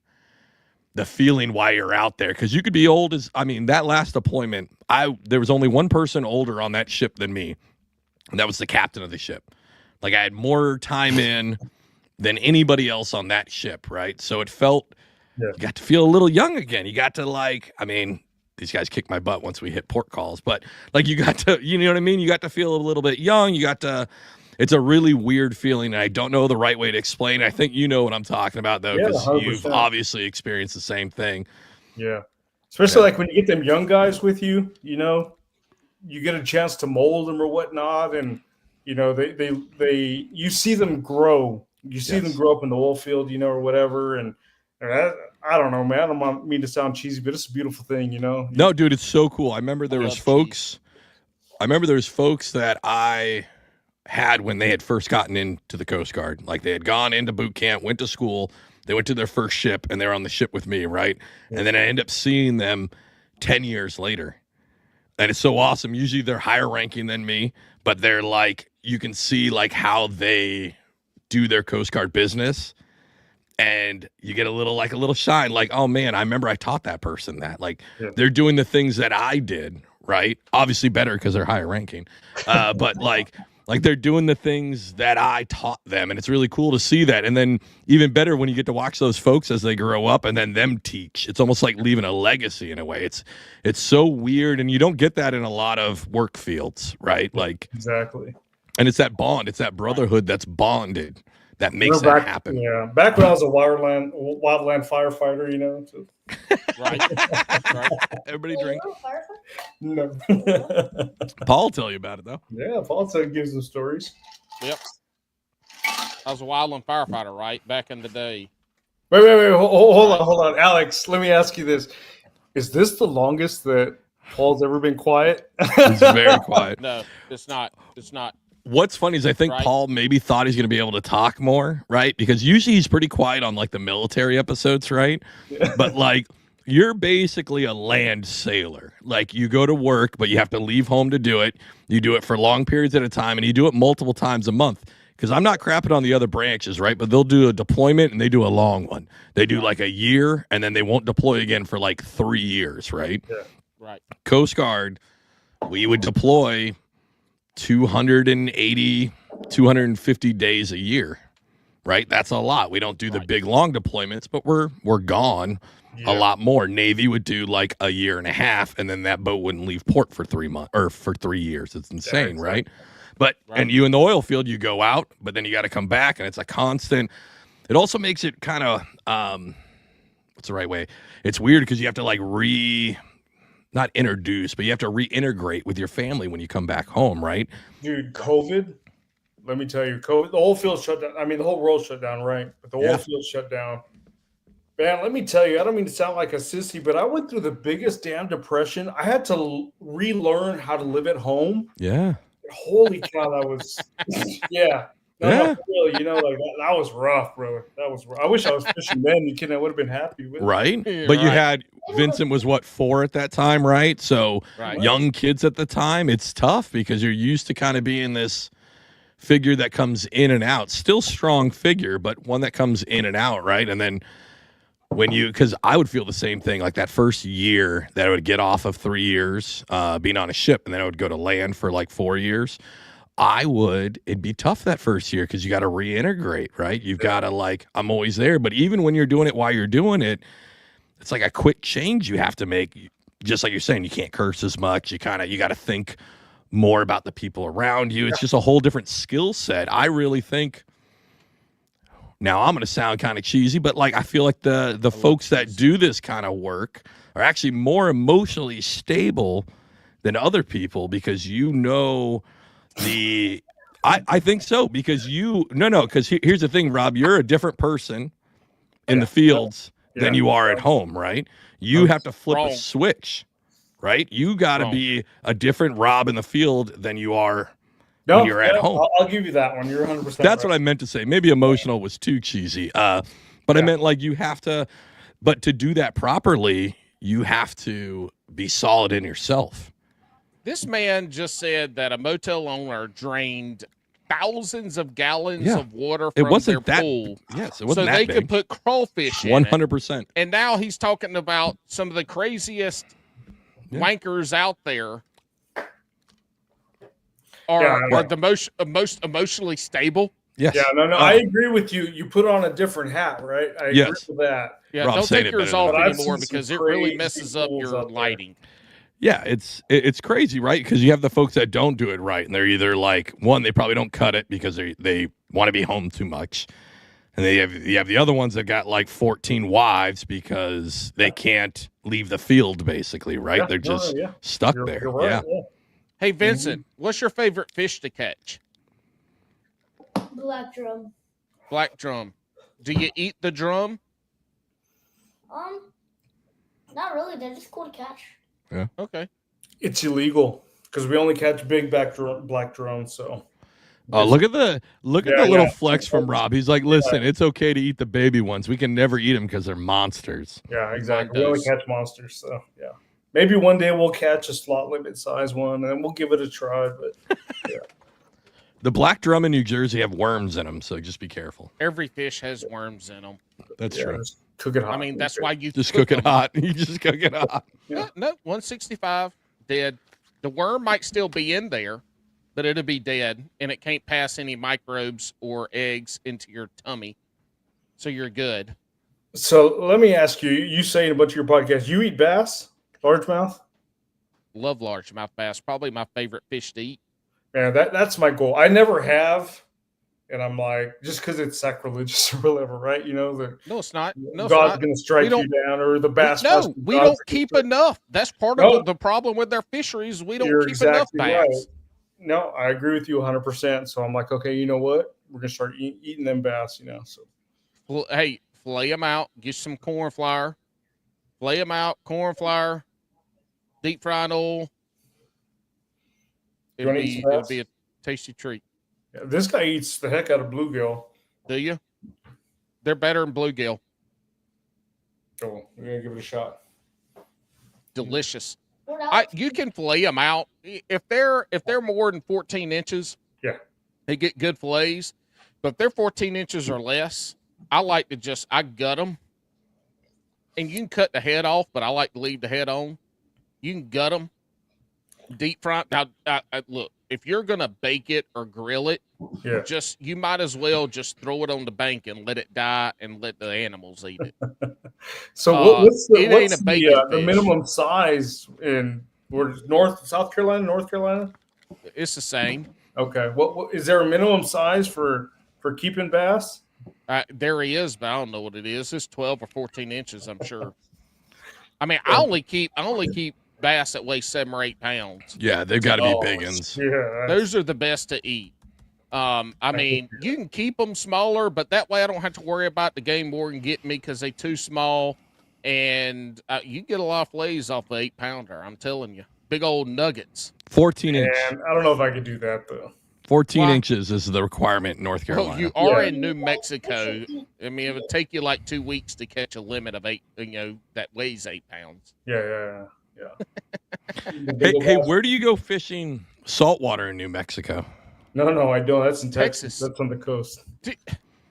the feeling why you're out there. Because you could be old that last deployment, there was only one person older on that ship than me, and that was the captain of the ship. Like, I had more time in than anybody else on that ship, right? So it felt, you got to feel a little young again. You got to these guys kicked my butt once we hit port calls, but like you got to, you know what I mean? You got to feel a little bit young. It's a really weird feeling. And I don't know the right way to explain it. I think you know what I'm talking about though, because you've obviously experienced the same thing. Yeah. Especially like when you get them young guys with you, you get a chance to mold them or whatnot, and you know they you see them grow. You see them grow up in the oil field, you know, or whatever. And I don't know, man. I don't mean to sound cheesy, but it's a beautiful thing, you know. No, dude, it's so cool. I remember there was folks. I remember there was folks that I had when they had first gotten into the Coast Guard. Like they had gone into boot camp, went to school, they went to their first ship, and they're on the ship with me, right? And then I end up seeing them 10 years later. And it's so awesome. Usually they're higher ranking than me, but they're like, you can see like how they do their Coast Guard business. And you get a little shine, like, oh man, I remember I taught that person that. Like they're doing the things that I did, right? Obviously better because they're higher ranking. But like they're doing the things that I taught them, and it's really cool to see that. And then even better when you get to watch those folks as they grow up and then them teach. It's almost like leaving a legacy in a way. It's so weird, and you don't get that in a lot of work fields, right? Like exactly. And it's that bond, it's that brotherhood that's bonded that makes that happen. Yeah, back when I was a wildland firefighter, you know. So. Right. Everybody drink. No. Paul will tell you about it though. Yeah, Paul gives them stories. Yep. I was a wildland firefighter, right? Back in the day. Wait. Hold on. Alex, let me ask you this. Is this the longest that Paul's ever been quiet? He's very quiet. No, it's not. What's funny is I think Paul maybe thought he's going to be able to talk more, right? Because usually he's pretty quiet on like the military episodes, right? Yeah. But like you're basically a land sailor. Like you go to work, but you have to leave home to do it. You do it for long periods at a time, and you do it multiple times a month. Because I'm not crapping on the other branches, right? But they'll do a deployment, and they do a long one. They do like a year, and then they won't deploy again for like 3 years, right? Yeah. Right. Coast Guard, we would deploy 280, 250 days a year, right? That's a lot. We don't do the big long deployments, but we're gone a lot more. Navy would do like a year and a half, and then that boat wouldn't leave port for 3 months or for 3 years. It's insane, right? But and you in the oil field, you go out, but then you got to come back, and it's a constant. It also makes it kind of what's the right way? It's weird because you have to like not introduce, but you have to reintegrate with your family when you come back home, right? Dude, COVID, let me tell you, COVID, the whole field shut down. I mean, the whole world shut down, right? But the whole field shut down. Man, let me tell you, I don't mean to sound like a sissy, but I went through the biggest damn depression. I had to relearn how to live at home. Yeah. Holy cow, that was, No, really, you know, like that was rough, brother. That was rough. I wish I was fishing then. You kidding? I would have been happy with it. Right? But you had Vincent was what, 4 at that time, right? So young kids at the time, it's tough because you're used to kind of being this figure that comes in and out. Still strong figure, but one that comes in and out, right? And then because I would feel the same thing, like that first year that I would get off of 3 years being on a ship, and then I would go to land for like 4 years. It'd be tough that first year because you got to reintegrate, right? You've got to like, I'm always there. But even when you're doing it while you're doing it, it's like a quick change you have to make. Just like you're saying, you can't curse as much. You got to think more about the people around you. It's just a whole different skill set. I really think, now I'm going to sound kind of cheesy, but like, I feel like the folks that do this kind of work are actually more emotionally stable than other people because I think so because because here's the thing, Rob, you're a different person in the fields than you are at home, right? You have to flip a switch, right? You got to be a different Rob in the field than you are when you're at home. I'll give you that one. You're 100%. That's what I meant to say. Maybe emotional was too cheesy, but I meant like you have to. But to do that properly, you have to be solid in yourself. This man just said that a motel owner drained thousands of gallons of water from their pool. Yes, it wasn't so that they big. could put crawfish in 100%. And now he's talking about some of the craziest wankers out there are the most emotionally stable. Yes. Yeah, no, I agree with you. You put on a different hat, right? I agree with that. Yeah, Rob, don't take yours off anymore because it really messes up your lighting. Yeah, it's crazy, right? Because you have the folks that don't do it right, and they're either like, one, they probably don't cut it because they want to be home too much, and you have the other ones that got like 14 wives because they can't leave the field, basically, right? They're just stuck there. Right, Hey, Vincent, what's your favorite fish to catch? Black drum. Black drum. Do you eat the drum? Not really. They're just cool to catch. Okay. It's illegal because we only catch big black drones. So. Oh, look at the Yeah, little yeah. flex from Rob. He's like, listen, it's okay to eat the baby ones. We can never eat them because they're monsters. Yeah, Mine exactly. We only does. catch monsters. So yeah, maybe one day we'll catch a slot limit size one, and we'll give it a try. But The black drum in New Jersey have worms in them, so just be careful. Every fish has worms in them. That's yeah, true. just cook it hot. I mean, that's why you Just cook it 'em. hot. You just cook it hot. Yeah. No, 165 dead. The worm might still be in there, but it'll be dead, and it can't pass any microbes or eggs into your tummy. So you're good. So let me ask you. You saying a bunch of your podcasts? You eat bass, largemouth? Love largemouth bass. Probably my favorite fish to eat. Man, that's my goal. I never have, and I'm like, just because it's sacrilegious or whatever, right? You know, that No, it's not. No, God's it's going to strike We you down, or the not. bass. No, God's we don't gonna keep strike- enough. That's part No. of the problem with their fisheries. We don't You're keep enough exactly bass. right. No, I agree with you 100%. So I'm like, okay, you know what? We're going to start eating them bass, you know. So Well, hey, flay them out. Get some corn flour. Flay them out. Corn flour. Deep fried oil. You wanna eat some It'll bass? be a tasty treat. yeah, this guy eats the heck out of bluegill. Do you? They're better than bluegill. So we're going to give it a shot. Delicious. What else? You can fillet them out if they're more than 14 inches. Yeah. They get good fillets, but if they're 14 inches or less, I like to I gut them, and you can cut the head off, but I like to leave the head on. You can gut them, deep fry. Now, look, if you're gonna bake it or grill it, Yeah. you might as well just throw it on the bank and let it die and let the animals eat it. So what's it ain't a bacon the fish. minimum size in South Carolina, North Carolina? It's the same. Okay. What is there a minimum size for keeping bass? There he is, but I don't know what it is. It's 12 or 14 inches, I'm sure. I mean, I only keep bass that weigh 7 or 8 pounds. Yeah, they've got to be big ones. Yeah. Those are the best to eat. I mean, you can keep them smaller, but that way I don't have to worry about the game warden getting me because they're too small. And you get a lot of fillets off the 8-pounder. I'm telling you, big old nuggets. 14 inch. And I don't know if I could do that though. 14 Why? inches is the requirement in North Carolina. Well, you are Yeah. in New Mexico. I mean, it would take you like 2 weeks to catch a limit of 8. That weighs 8 pounds. Yeah. Hey, where do you go fishing saltwater in New Mexico? No, I don't. That's in Texas. Texas. That's on the coast. Dude,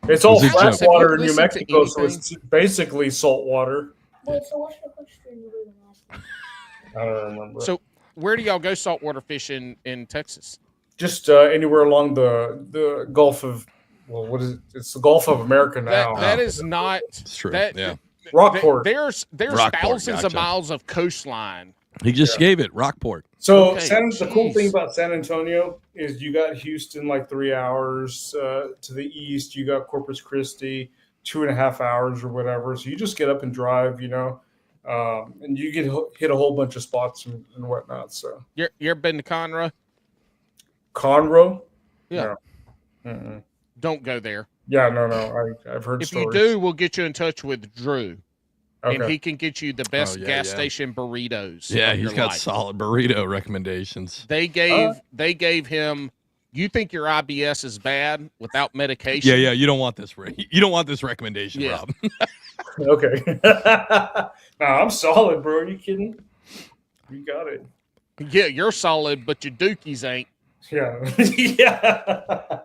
It's all Is it flat just- water in New Listen to Mexico, so anything? it's basically salt water. Wait, so what's the question you were gonna ask? I don't remember. So, where do y'all go saltwater fishing in Texas? Just anywhere along the Gulf of, well, what is it? It's the Gulf of America now. That is not. It's true. That, Yeah. Rockport. There's Rockport, thousands of gotcha. miles of coastline. He just gave it Rockport. So Okay, the cool jeez. thing about San Antonio is you got Houston like 3 hours to the east. You got Corpus Christi 2.5 hours or whatever. So you just get up and drive, and you get hit a whole bunch of spots and whatnot. So You ever been to Conroe? Conroe, Yeah. No. Mm-mm. Don't go there. Yeah, no. I've heard If stories. you do, we'll get you in touch with Drew, and Okay. he can get you the best yeah, gas yeah. station burritos. Yeah, of he's your got life. solid burrito recommendations. They gave him. You think your IBS is bad without medication? Yeah. You don't want this. You don't want this recommendation, Yeah. Rob. Okay. Nah, I'm solid, bro. Are you kidding? You got it. Yeah, you're solid, but your dookies ain't. Yeah. Yeah.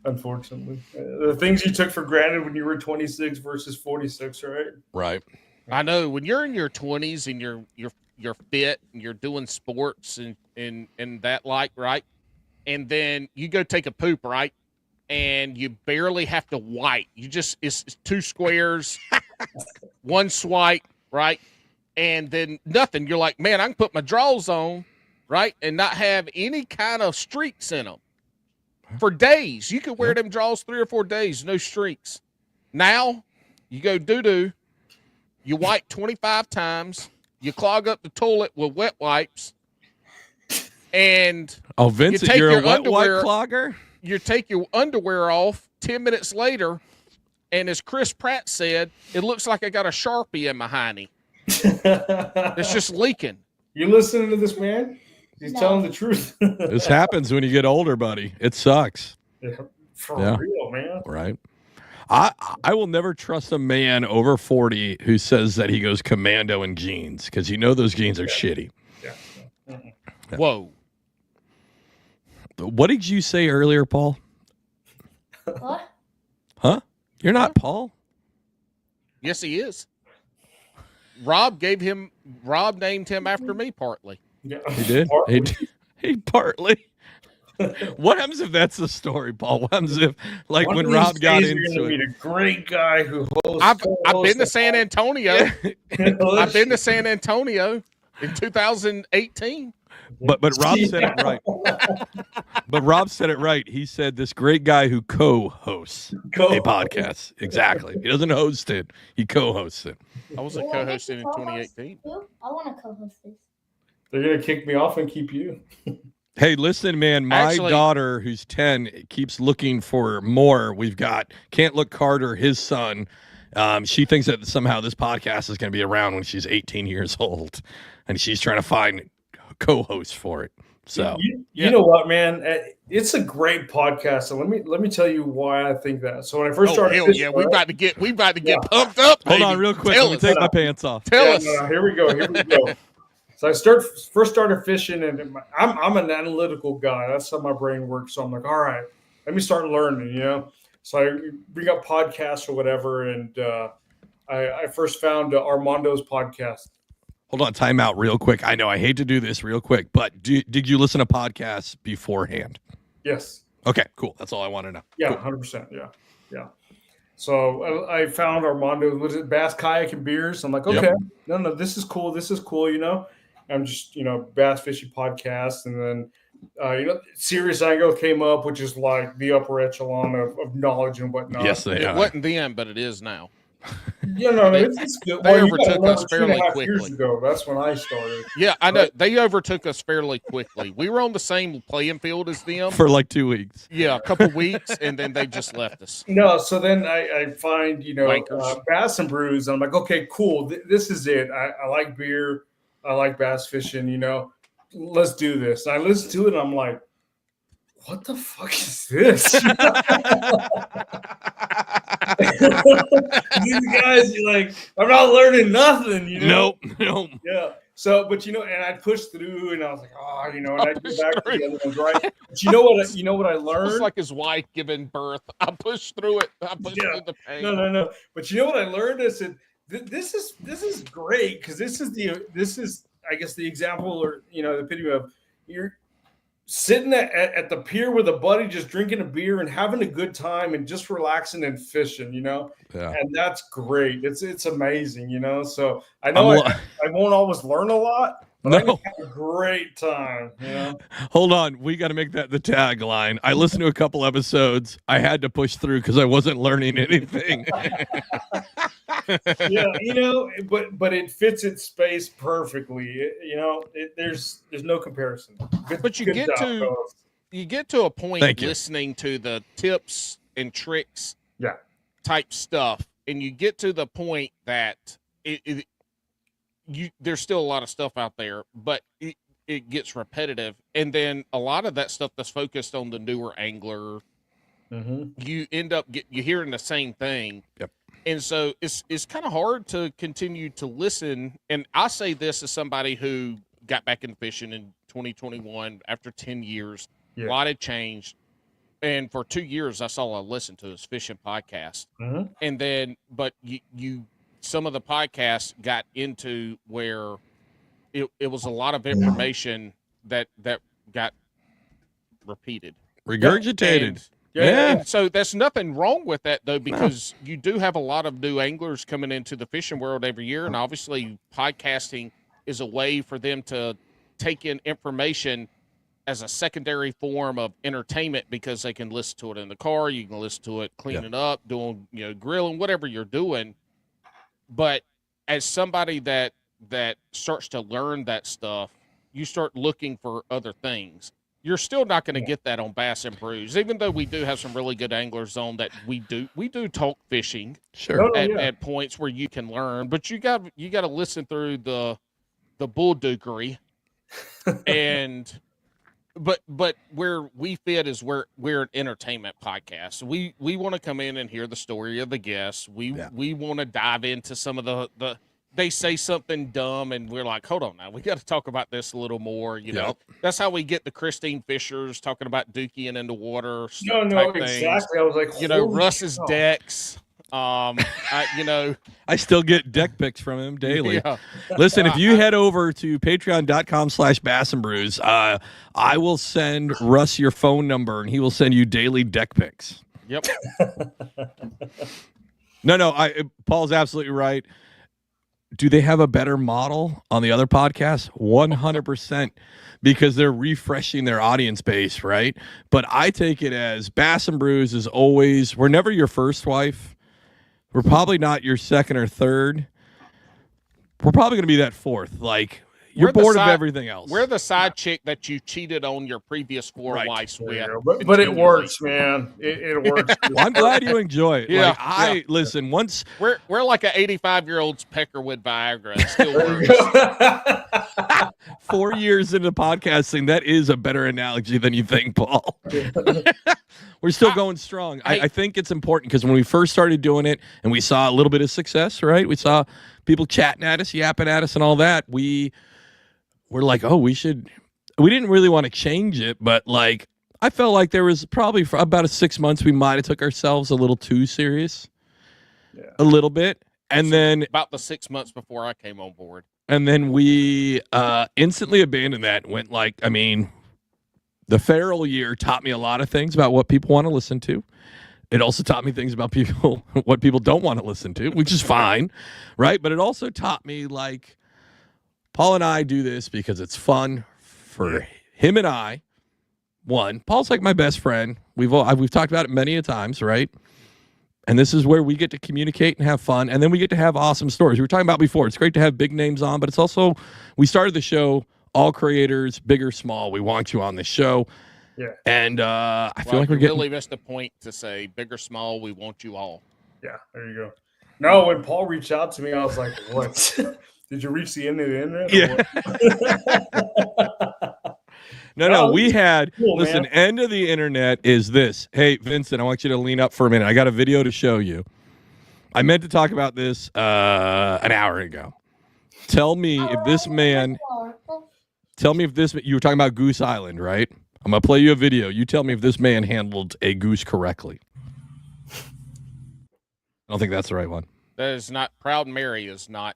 Unfortunately, the things you took for granted when you were 26 versus 46, right? Right. I know when you're in your 20s and you're fit and you're doing sports and that right, and then you go take a poop, right, and you barely have to wipe. It's 2 squares, 1 swipe, right, and then nothing. You're like, man, I can put my drawers on, right, and not have any kind of streaks in them for days. You could wear them drawers 3 or 4 days, no streaks. Now you go doo-doo. You wipe 25 times. You clog up the toilet with wet wipes. And Oh, Vincent, take you're your a white underwear- clogger? you take your underwear off 10 minutes later, and as Chris Pratt said, it looks like I got a Sharpie in my hiney. It's just leaking. You listening to this man? He's No. telling the truth. This happens when you get older, buddy. It sucks. For Yeah. real, man. Right. I will never trust a man over 40 who says that he goes commando in jeans, because you know those jeans are shitty. Yeah. Mm-mm. Whoa. What did you say earlier, Paul? What? Huh? You're not Paul? Yes, he is. Rob named him after me partly. Yeah. He did? He partly. What happens if that's the story, Paul? What happens if, like, One when of these Rob got days you're into gonna it? meet a great guy who hosts. I've been to San Antonio. Antonio. I've been to San Antonio in 2018. But Rob said it right. But Rob said it right. He said this great guy who co-hosts a podcast. Exactly. He doesn't host it. He co-hosts it. I was a Will I get co-host to in co-host 2018. too? I want to co-host this. They're gonna kick me off and keep you. Hey, listen, man, my Actually- daughter, who's 10, keeps looking for more. We've got Can't Look Carter, his son. She thinks that somehow this podcast is going to be around when she's 18 years old, and she's trying to find co-hosts for it. So You know what, man? It's a great podcast. So let me tell you why I think that. So when I first started, hell yeah, we about to get pumped up. hold baby. on real quick. Tell Let me us. take my pants off. Tell us. No, here we go. So I first started fishing, and I'm an analytical guy. That's how my brain works. So I'm like, all right, let me start learning. So I bring up podcasts or whatever, and I first found Armando's podcast. Hold on, time out real quick. I know I hate to do this real quick, but did you listen to podcasts beforehand? Yes. Okay, cool. That's all I want to know. Yeah, Cool. 100%. Yeah. So I found Armando. Was it Bass Kayak and Beers? I'm like, Yep. okay, no, this is cool. I'm just bass fishing podcast, and then Serious Angle came up, which is like the upper echelon of knowledge and whatnot. Yes, they It are. wasn't then, but it is now. It's good. They You gotta overtook remember us fairly 2.5 years quickly. ago. That's when I started. Yeah, I know. They overtook us fairly quickly. We were on the same playing field as them. For like 2 weeks. Yeah, a couple weeks, and then they just left us. No, so then I find Wankers. Bass and Brews, and I'm like, okay, cool. This is it. I like beer. I like bass fishing. Let's do this. And I listen to it, and I'm like, what the fuck is this? These guys, you're like, I'm not learning nothing. Nope. Yeah. So, but and I pushed through, and I was like, and I go back to the other ones, right? But you know what I learned? It's like his wife giving birth. I pushed through it. I pushed through the pain. No. But you know what I learned? I said, this is great, because this is I guess the example, or the epitome of you're sitting at the pier with a buddy, just drinking a beer and having a good time and just relaxing and fishing, Yeah. and that's great. It's amazing, So I know I won't always learn a lot, but I No. can have a great time, Hold on. We got to make that the tagline. I listened to a couple episodes. I had to push through because I wasn't learning anything. Yeah, but it fits its space perfectly. There's no comparison. But you Good get job, to fellas. you get to a point Thank you. listening to the tips and tricks Yeah. type stuff, and you get to the point that there's still a lot of stuff out there, but it gets repetitive, and then a lot of that stuff that's focused on the newer angler, you end up you hearing the same thing. Yep. And so it's kind of hard to continue to listen. And I say this as somebody who got back into fishing in 2021 after 10 years. Yeah. A lot had changed. And for 2 years, that's all I listened to is fishing podcasts. And then, but some of the podcasts got into where it was a lot of information that got repeated. Regurgitated. And, Yeah. and so there's nothing wrong with that, though, because you do have a lot of new anglers coming into the fishing world every year. And obviously podcasting is a way for them to take in information as a secondary form of entertainment, because they can listen to it in the car. You can listen to it cleaning up, doing, grilling, whatever you're doing. But as somebody that starts to learn that stuff, you start looking for other things. You're still not going to get that on Bass and Brews, even though we do have some really good anglers on that. We do talk fishing Sure. at points where you can learn, but you got to listen through the bullduggery, and but where we fit is we're an entertainment podcast. We want to come in and hear the story of the guests. We want to dive into some of the they say something dumb and we're like, hold on now, we got to talk about this a little more. You know, that's how we get the Christine Fishers talking about dookie and in the water. No, exactly. I was like, Russ's decks. I still get deck pics from him daily. Yeah. Listen, if you head over to patreon.com/Bass and Brews, I will send Russ your phone number and he will send you daily deck pics. Yep. No, Paul's absolutely right. Do they have a better model on the other podcasts? 100%, because they're refreshing their audience base, right? But I take it as Bass and Brews is always, we're never your first wife. We're probably not your second or third. We're probably going to be that fourth. Like, you're bored of everything else. We're the side chick that you cheated on your previous four wives with. But it works, man. It works. Well, I'm glad you enjoy it. Yeah, listen, once we're like an 85-year-old's Peckerwood Viagra. It still works. 4 years into podcasting, that is a better analogy than you think, Paul. We're still going strong. I think it's important because when we first started doing it and we saw a little bit of success, right? We saw people chatting at us, yapping at us and all that. We're like, oh, we didn't really want to change it, but like, I felt like there was probably for about 6 months, we might've took ourselves a little too serious, a little bit. And then about the 6 months before I came on board. And then we instantly abandoned that. Went like, I mean, the feral year taught me a lot of things about what people want to listen to. It also taught me things about what people don't want to listen to, which is fine, right? But it also taught me, like, Paul and I do this because it's fun for him and I. One, Paul's like my best friend. We've talked about it many a times, right? And this is where we get to communicate and have fun, and then we get to have awesome stories. We were talking about before. It's great to have big names on, but it's also, we started the show, all creators, big or small. We want you on the show. Yeah. And I feel like we're getting... really missed the point to say big or small, we want you all. Yeah, there you go. No, when Paul reached out to me, I was like, what? Did you reach the end of the internet? Yeah. No, we had, listen, man. End of the internet is this. Hey, Vincent, I want you to lean up for a minute. I got a video to show you. I meant to talk about this an hour ago. Tell me if this man, you were talking about Goose Island, right? I'm going to play you a video. You tell me if this man handled a goose correctly. I don't think that's the right one. That is not, Proud Mary is not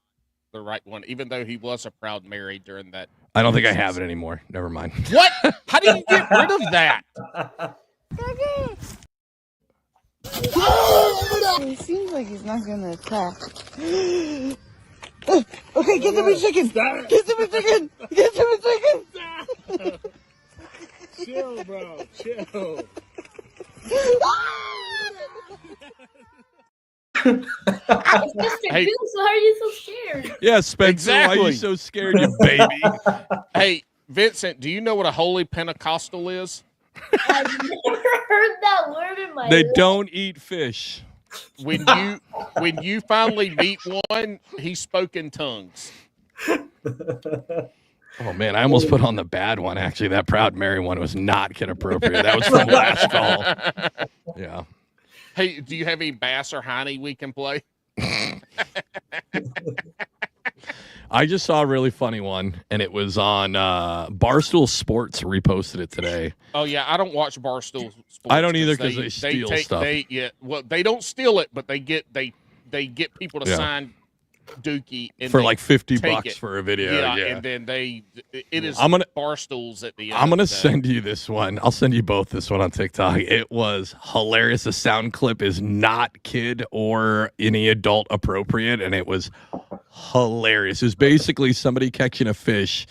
the right one, even though he was a Proud Mary during that. I don't think I have it anymore. Never mind. What? How do you get rid of that? It seems like he's not going to attack. Okay, get to me chicken. Get to me chicken. Get to me chicken. Chill, bro. Chill. Mr. Goose, why are you so scared? Yeah, Spencer, exactly. Why are you so scared, you baby? Hey, Vincent, do you know what a holy Pentecostal is? I've never heard that word in my life. They don't eat fish. When you finally meet one, he spoke in tongues. Oh man, I almost put on the bad one. Actually, that Proud Mary one was not kid appropriate. That was from last call. Yeah. Hey, do you have any bass or hiney we can play? I just saw a really funny one, and it was on Barstool Sports reposted it today. Oh, yeah. I don't watch Barstool Sports. I don't either because they steal stuff. They don't steal it, but they get people to sign Dookie and for like $50 for a video. Yeah, and then it is Barstools at the end. I'm gonna send you this one. I'll send you both this one on TikTok. It was hilarious. The sound clip is not kid or any adult appropriate, and it was hilarious. It was basically somebody catching a fish,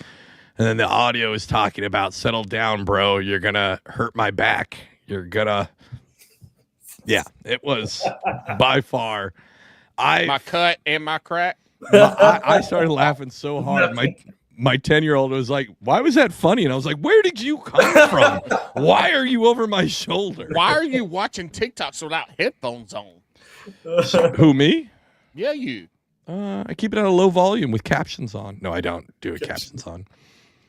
and then the audio is talking about, settle down, bro. You're gonna hurt my back. You're gonna. Yeah, it was by far. My cut and my crack. I started laughing so hard. my 10-year-old was like, "Why was that funny?" And I was like, "Where did you come from? Why are you over my shoulder? Why are you watching TikToks without headphones on? Who, me? Yeah, you. I keep it at a low volume with captions on. No, I don't do it captions on.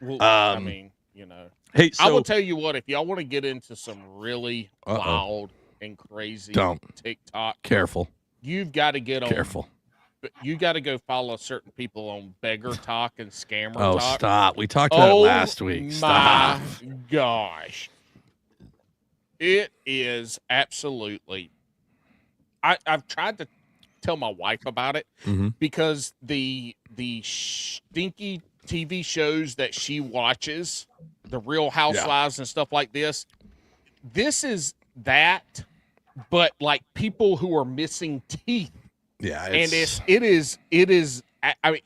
Well, I mean, you know. Hey, so I will tell you what, if y'all want to get into some really wild and crazy TikTok, careful. You've got to get on. Careful. You got to go follow certain people on Beggar Talk and Scammer Oh, Talk. stop. We talked about it last week. Stop. My gosh. It is absolutely. I've tried to tell my wife about it because the stinky TV shows that she watches, the Real Housewives and stuff like this is that, but like people who are missing teeth. Yeah, and it is. I mean,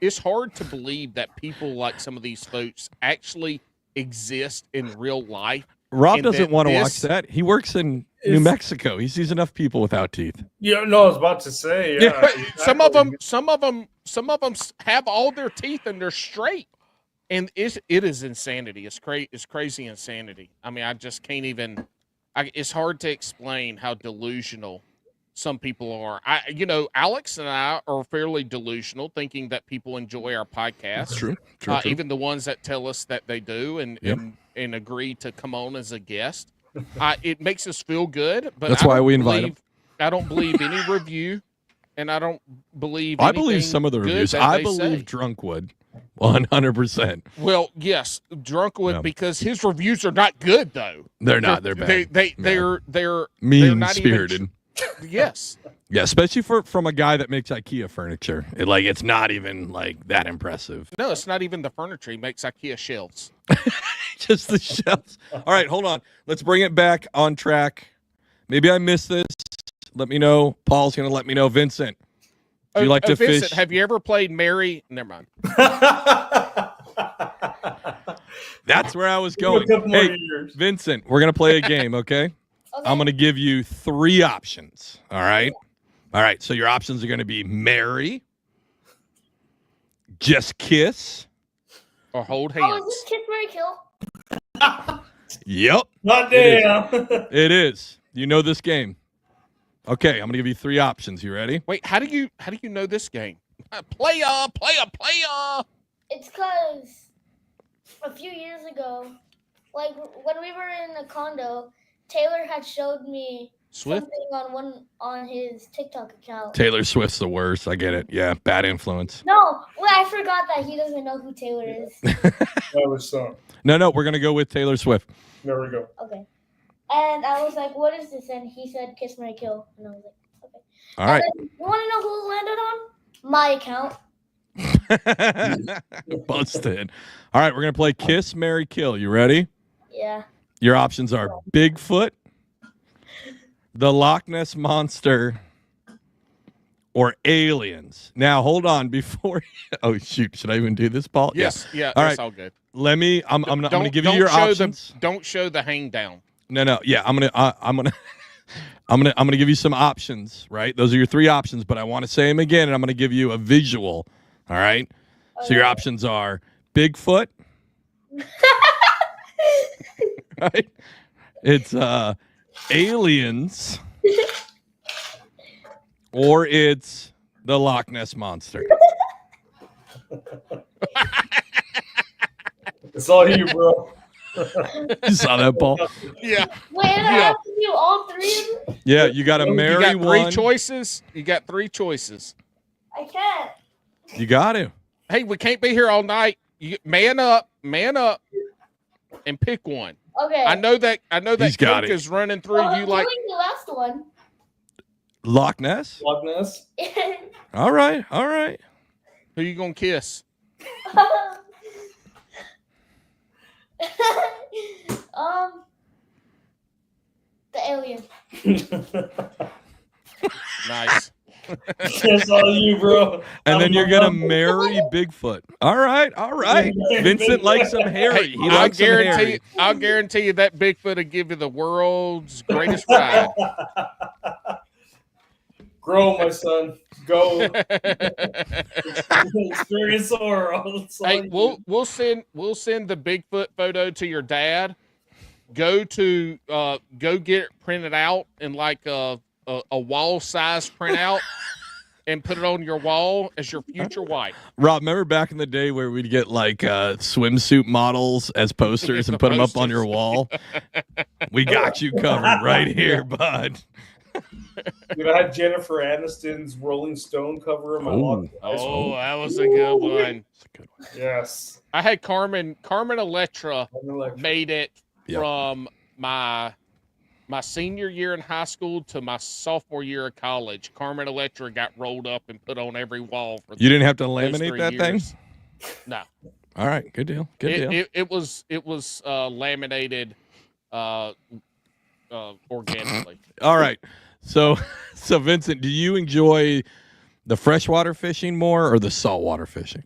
it's hard to believe that people like some of these folks actually exist in real life. Rob doesn't want to watch that. He works in New Mexico. He sees enough people without teeth. Yeah, no, I was about to say. Yeah, exactly. Some of them have all their teeth and they're straight, and it is insanity. It's crazy insanity. I mean, I just can't even. It's hard to explain how delusional some people are. Alex and I are fairly delusional, thinking that people enjoy our podcast. That's true. Even the ones that tell us that they do and agree to come on as a guest. It makes us feel good, but that's why we invite them. I don't believe any review, and I don't believe. I believe some of the reviews. I believe Drunk would, 100%. Well, yes, Drunk would, because his reviews are not good though. They're not. They're bad. They're mean-spirited. Yes. Yeah, especially from a guy that makes IKEA furniture. It's not even like that impressive. No, it's not even the furniture. He makes IKEA shelves. Just the shelves. All right, hold on. Let's bring it back on track. Maybe I missed this. Let me know. Paul's going to let me know. Vincent, do you like to Vincent, fish? have you ever played Mary? Never mind. That's where I was going. Hey, Vincent, we're going to play a game, okay? I'm going to give you 3 options, all right? All right, so your options are going to be marry, just kiss, or hold hands. Oh, is this kiss, marry, kill? Yep. Not damn. It is. You know this game. Okay, I'm going to give you 3 options. You ready? Wait, how do you know this game? Playa. It's because a few years ago, like when we were in a condo, Taylor had showed me something on his TikTok account. Taylor Swift's the worst. I get it. Yeah, bad influence. No, well, I forgot that he doesn't know who Taylor is. That was some. No, we're going to go with Taylor Swift. There we go. Okay. And I was like, what is this? And he said, kiss, marry, kill. And I was like, okay. All right. You want to know who it landed on? My account. Busted. All right, we're going to play Kiss, Marry, Kill. You ready? Yeah. Your options are Bigfoot, the Loch Ness Monster, or aliens. Now, hold on before. Oh, shoot. Should I even do this, Paul? Yes. Yeah. All That's right. all good. Let me. I'm going to give you your options. Don't show the hang down. No. Yeah, I'm gonna give you some options. Right. Those are your 3 options, but I want to say them again, and I'm going to give you a visual. All right. So your options are Bigfoot. Right. It's aliens, or it's the Loch Ness Monster. It's all you, bro. You saw that, Paul? Yeah. Wait, I have to do all 3 of them? Yeah, you got to marry you got 3 one. choices. You got 3 choices. I can't. You got to. Hey, we can't be here all night. Man up, and pick one. Okay. I know that He's got Coke it. is running through you I'm like doing the last one. Loch Ness? Loch Ness? All right. who you gonna kiss? The alien. Nice. It's all you, bro. And then you're gonna marry Bigfoot. All right. Vincent likes him hairy. He likes him hairy. I'll guarantee you that Bigfoot will give you the world's greatest ride. Grow, my son. Go. Experience the world. That's all Hey, you we'll send the Bigfoot photo to your dad. Go get it printed out in like a wall size printout and put it on your wall as your future wife. Rob, remember back in the day where we'd get like swimsuit models as posters and put them up on your wall? We got you covered right here, bud. Dude, I had Jennifer Aniston's Rolling Stone cover in my locker. Oh, that was a good one. Yes. I had Carmen Electra made it Yep. from my senior year in high school to my sophomore year of college. Carmen Electra got rolled up and put on every wall. For You didn't have to those laminate 3 that years. thing? No. All right, good deal. Good deal. It was laminated organically. All right. So Vincent, do you enjoy the freshwater fishing more or the saltwater fishing?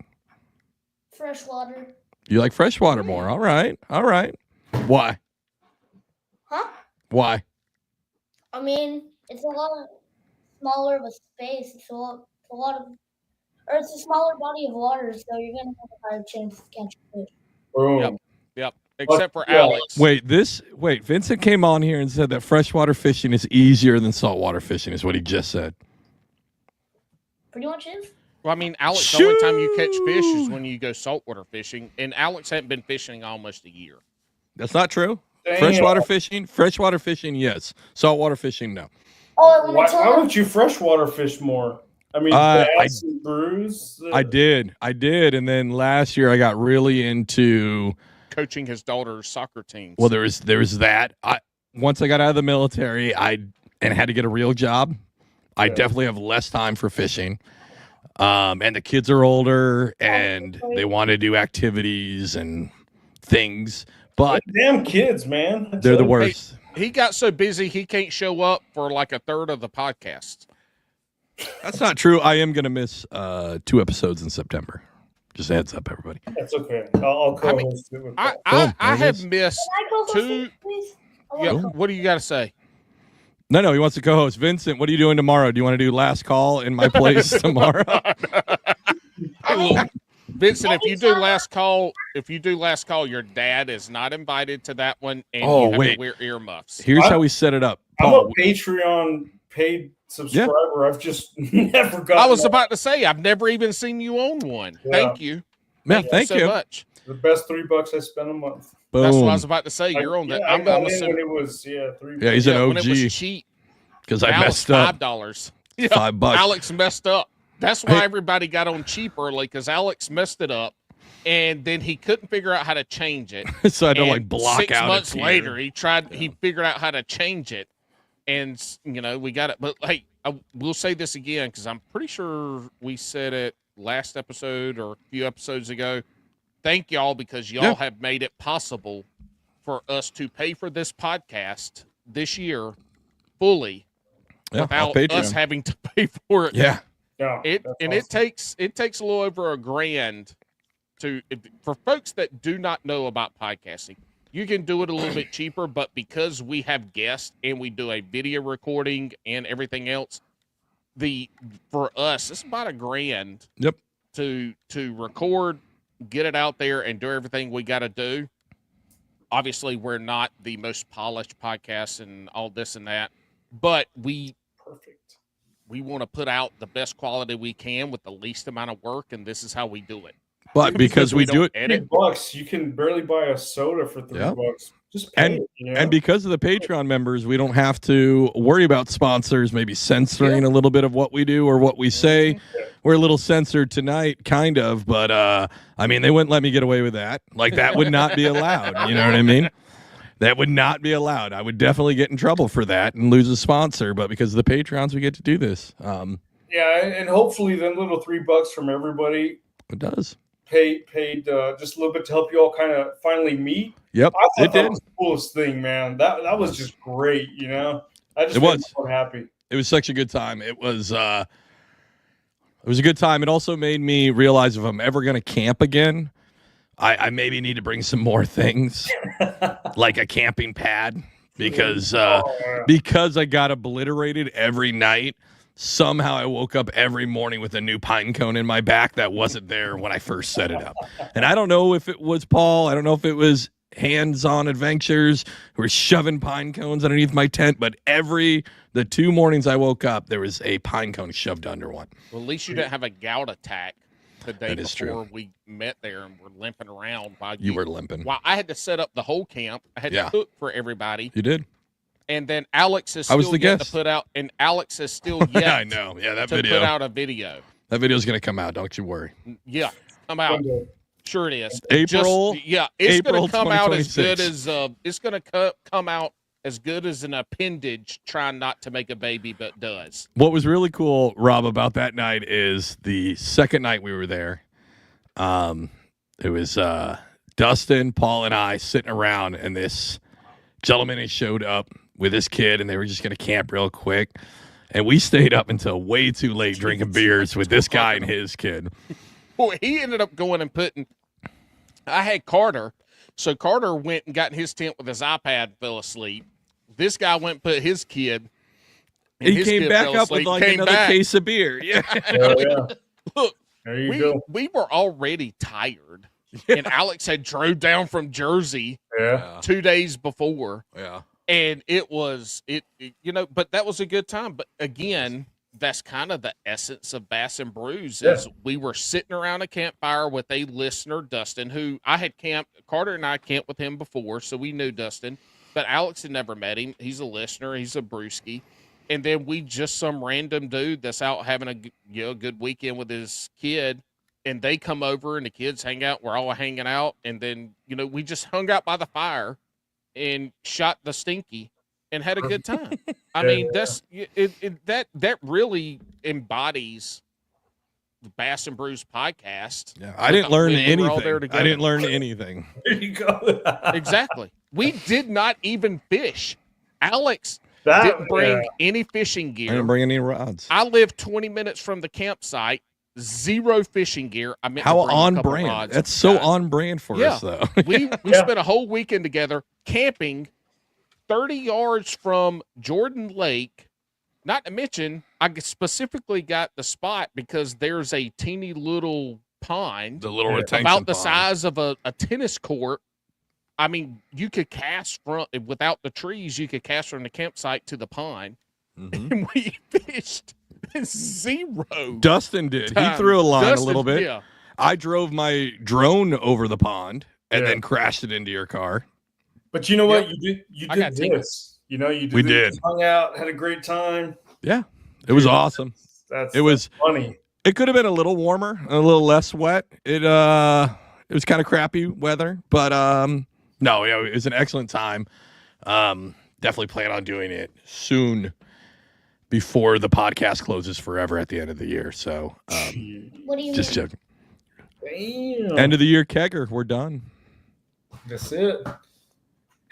Freshwater. You like freshwater more. All right. All right. Why? Huh? Why? I mean, it's a lot smaller of a space. It's a smaller body of water, so you're gonna have a higher chance to catch a fish. Boom. Yep. Except for Yeah. Alex. Wait, Vincent came on here and said that freshwater fishing is easier than saltwater fishing is what he just said. Pretty much is. Well, I mean, Alex, the only time you catch fish is when you go saltwater fishing, and Alex hadn't been fishing almost a year. That's not true. Damn. Freshwater fishing, yes. Saltwater fishing, no. Oh, I Why want to tell don't you freshwater fish more? I mean, I bass and brews. I did, and then last year I got really into. Coaching his daughter's soccer teams. Well, there was that. Once I got out of the military, and had to get a real job. I definitely have less time for fishing. And the kids are older, and they want to do activities and things. But damn kids, man. they're the worst. He got so busy he can't show up for like a third of the podcast. That's not true. I am going to miss 2 episodes in September. Just a heads up, everybody. That's okay. I'll co-host it with I Paul. have missed Can I go two. first, please? Yeah, what do you got to say? No, he wants to co-host. Vincent, what are you doing tomorrow? Do you want to do last call in my place tomorrow? Vincent, if you do last call, your dad is not invited to that one, and you have to wear earmuffs. Here's how we set it up. I'm Paul, a Patreon paid subscriber. I've just never got. I was about to say I've never even seen you own one. Yeah. Thank you. Thank you so much. the best $3 I spent a month. Boom. That's what I was about to say. You're on that. I got I'm in assuming. when it was $3. Yeah, he's an when it was OG cheap. because I Now messed it's up. $5. Yeah, $5. Alex messed up. That's why Hey. everybody got on cheap early because Alex messed it up, and then he couldn't figure out how to change it. So I had to And like block 6 out. months a tier. later, he figured out how to change it, and we got it. But hey, we'll say this again because I'm pretty sure we said it last episode or a few episodes ago. Thank y'all because y'all have made it possible for us to pay for this podcast this year fully without us having to pay for it. Yeah. Yeah, It takes a little over $1,000 for folks that do not know about podcasting. You can do it a little bit cheaper, but because we have guests and we do a video recording and everything else, for us it's about $1,000. Yep. To record, get it out there, and do everything we got to do. Obviously, we're not the most polished podcast and all this and that, but we want to put out the best quality we can with the least amount of work, and this is how we do it. But because we do it, $3, you can barely buy a soda for $3. Just pay it, and because of the Patreon members, we don't have to worry about sponsors maybe censoring a little bit of what we do or what we say. Yeah. We're a little censored tonight, kind of, but I mean, they wouldn't let me get away with that. Like that would not be allowed. You know what I mean? That would not be allowed. I would definitely get in trouble for that and lose a sponsor. But because of the Patreons, we get to do this. Yeah, and hopefully, them little $3 from everybody. It does. Paid just a little bit to help you all kind of finally meet. Yep, I thought it that did. was the coolest thing, man. That was just great, you know. I just It was. so happy. It was such a good time. It was a good time. It also made me realize if I'm ever going to camp again, I maybe need to bring some more things, like a camping pad, because I got obliterated every night. somehow I woke up every morning with a new pine cone in my back that wasn't there when I first set it up. And I don't know if it was Paul. I don't know if it was Hands-On Adventures who were shoving pine cones underneath my tent, but the 2 mornings I woke up, there was a pine cone shoved under one. Well, at least you didn't have a gout attack the day That is before true. we met there and were limping around. While You were limping. While I had to set up the whole camp. I had to cook for everybody. You did. And then Alex is I was still the yet guest. to put out, and Alex is still yet I know. Yeah, that to video. put out a video. That video's going to come out. Don't you worry. Yeah, come out. Sure it is. April. It's going April to come out as good 2026. as it's going to come out as good as an appendage trying not to make a baby, but does. What was really cool, Rob, about that night is the second night we were there. It was Dustin, Paul, and I sitting around, and this gentleman had showed up with his kid, and they were just going to camp real quick. And we stayed up until way too late drinking beers with this guy and his kid. Boy, he ended up going and putting. I had Carter, so Carter went and got in his tent with his iPad, fell asleep. This guy went and put his kid. And He his came kid back fell up asleep, with like came another back. case of beer. Yeah. Look, There you go. we were already tired, and Alex had drove down from Jersey Yeah. 2 days before. Yeah. And it was but that was a good time. But again, that's kind of the essence of Bass and Brews is we were sitting around a campfire with a listener, Dustin, who I had Carter and I camped with him before, so we knew Dustin, but Alex had never met him. He's a listener. He's a brewski. And then we just some random dude that's out having a good weekend with his kid, and they come over and the kids hang out. We're all hanging out. And then, we just hung out by the fire and shot the stinky and had a good time. I mean, that's that really embodies the Bass and Brews podcast. Yeah. I didn't learn We were all there anything. I together. didn't learn anything. There you go. Exactly. We did not even fish. Alex didn't bring any fishing I gear. didn't bring any rods. I live 20 minutes from the campsite. Zero fishing gear. I meant How to bring a on couple brand. rods, That's so guys. on brand for us, though. We spent a whole weekend together camping 30 yards from Jordan Lake. Not to mention, I specifically got the spot because there's a teeny little pond The little retention about the pond. size of a tennis court. I mean, you could cast without the trees, you could cast from the campsite to the pond. Mhm. And we fished zero. Dustin did. He time. threw a line a Dustin, little bit. Yeah. I drove my drone over the pond and Yeah. then crashed it into your car. But you know what? Yep. You I did got tickets. this. You did We this. did. You hung out, had a great time. Yeah. It was awesome. That's It was funny. it could have been a little warmer, a little less wet. It was kind of crappy weather, but no, yeah, it was an excellent time. Definitely plan on doing it soon before the podcast closes forever at the end of the year. So What do you just mean? joking. Damn. End of the year kegger. We're done. That's it.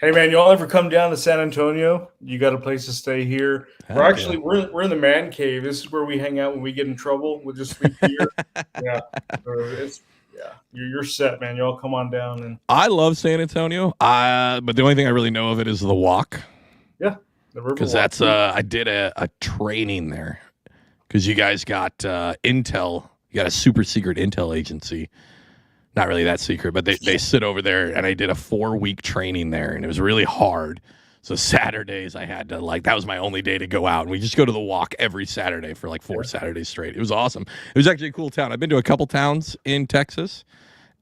Hey man, y'all ever come down to San Antonio? You got a place to stay here. Heck We're in the man cave. This is where we hang out when we get in trouble. We'll just sleep here. You're set, man. Y'all come on down and I love San Antonio. But the only thing I really know of it is the walk. the river. Because that's I did a training there because you guys got intel. You got a super secret intel agency. Not really that secret, but they sit over there, and I did a 4-week training there, and it was really hard. So Saturdays I had to that was my only day to go out, and we just go to the walk every Saturday for 4 Saturdays straight. It was awesome. It was actually a cool town. I've been to a couple towns in Texas,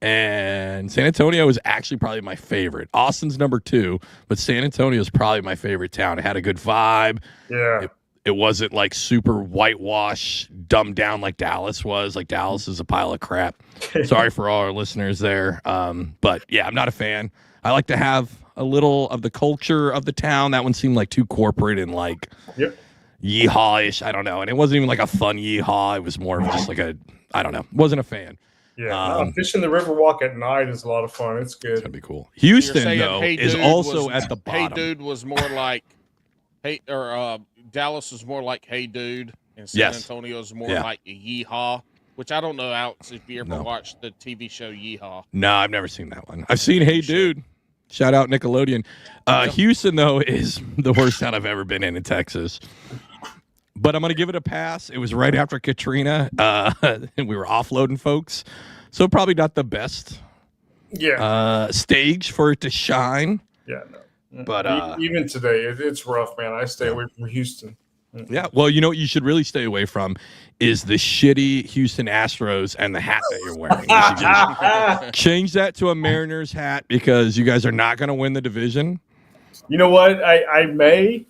and San Antonio is actually probably my favorite. Austin's number 2, but San Antonio is probably my favorite town. It had a good vibe. Yeah. It wasn't super whitewash, dumbed down like Dallas was. Like Dallas is a pile of crap. Sorry for all our listeners there. But yeah, I'm not a fan. I like to have a little of the culture of the town. That one seemed too corporate and yeehaw-ish. I don't know. And it wasn't even a fun yeehaw. It was more of just I don't know. Wasn't a fan. Yeah. Fishing the river walk at night is a lot of fun. It's good. That'd be cool. You're Houston, saying though, Hey is Dude also was- at the Hey bottom. Dude was more like Dallas was more like Hey Dude, and San Yes. Antonio is more Yeah. like Yeehaw, which I don't know, Alex, if you ever No. watched the TV show Yeehaw. No, I've never seen that one. I've seen Hey Dude. Shout out Nickelodeon. Houston, though, is the worst town I've ever been in Texas. but I'm going to give it a pass. It was right after Katrina, and we were offloading folks. So probably not the best stage for it to shine. Yeah, no. But even today, it's rough, man. I stay away from Houston. Yeah, well, you know what you should really stay away from is the shitty Houston Astros and the hat that you're wearing. You should just change that to a Mariners hat because you guys are not going to win the division. You know what? I may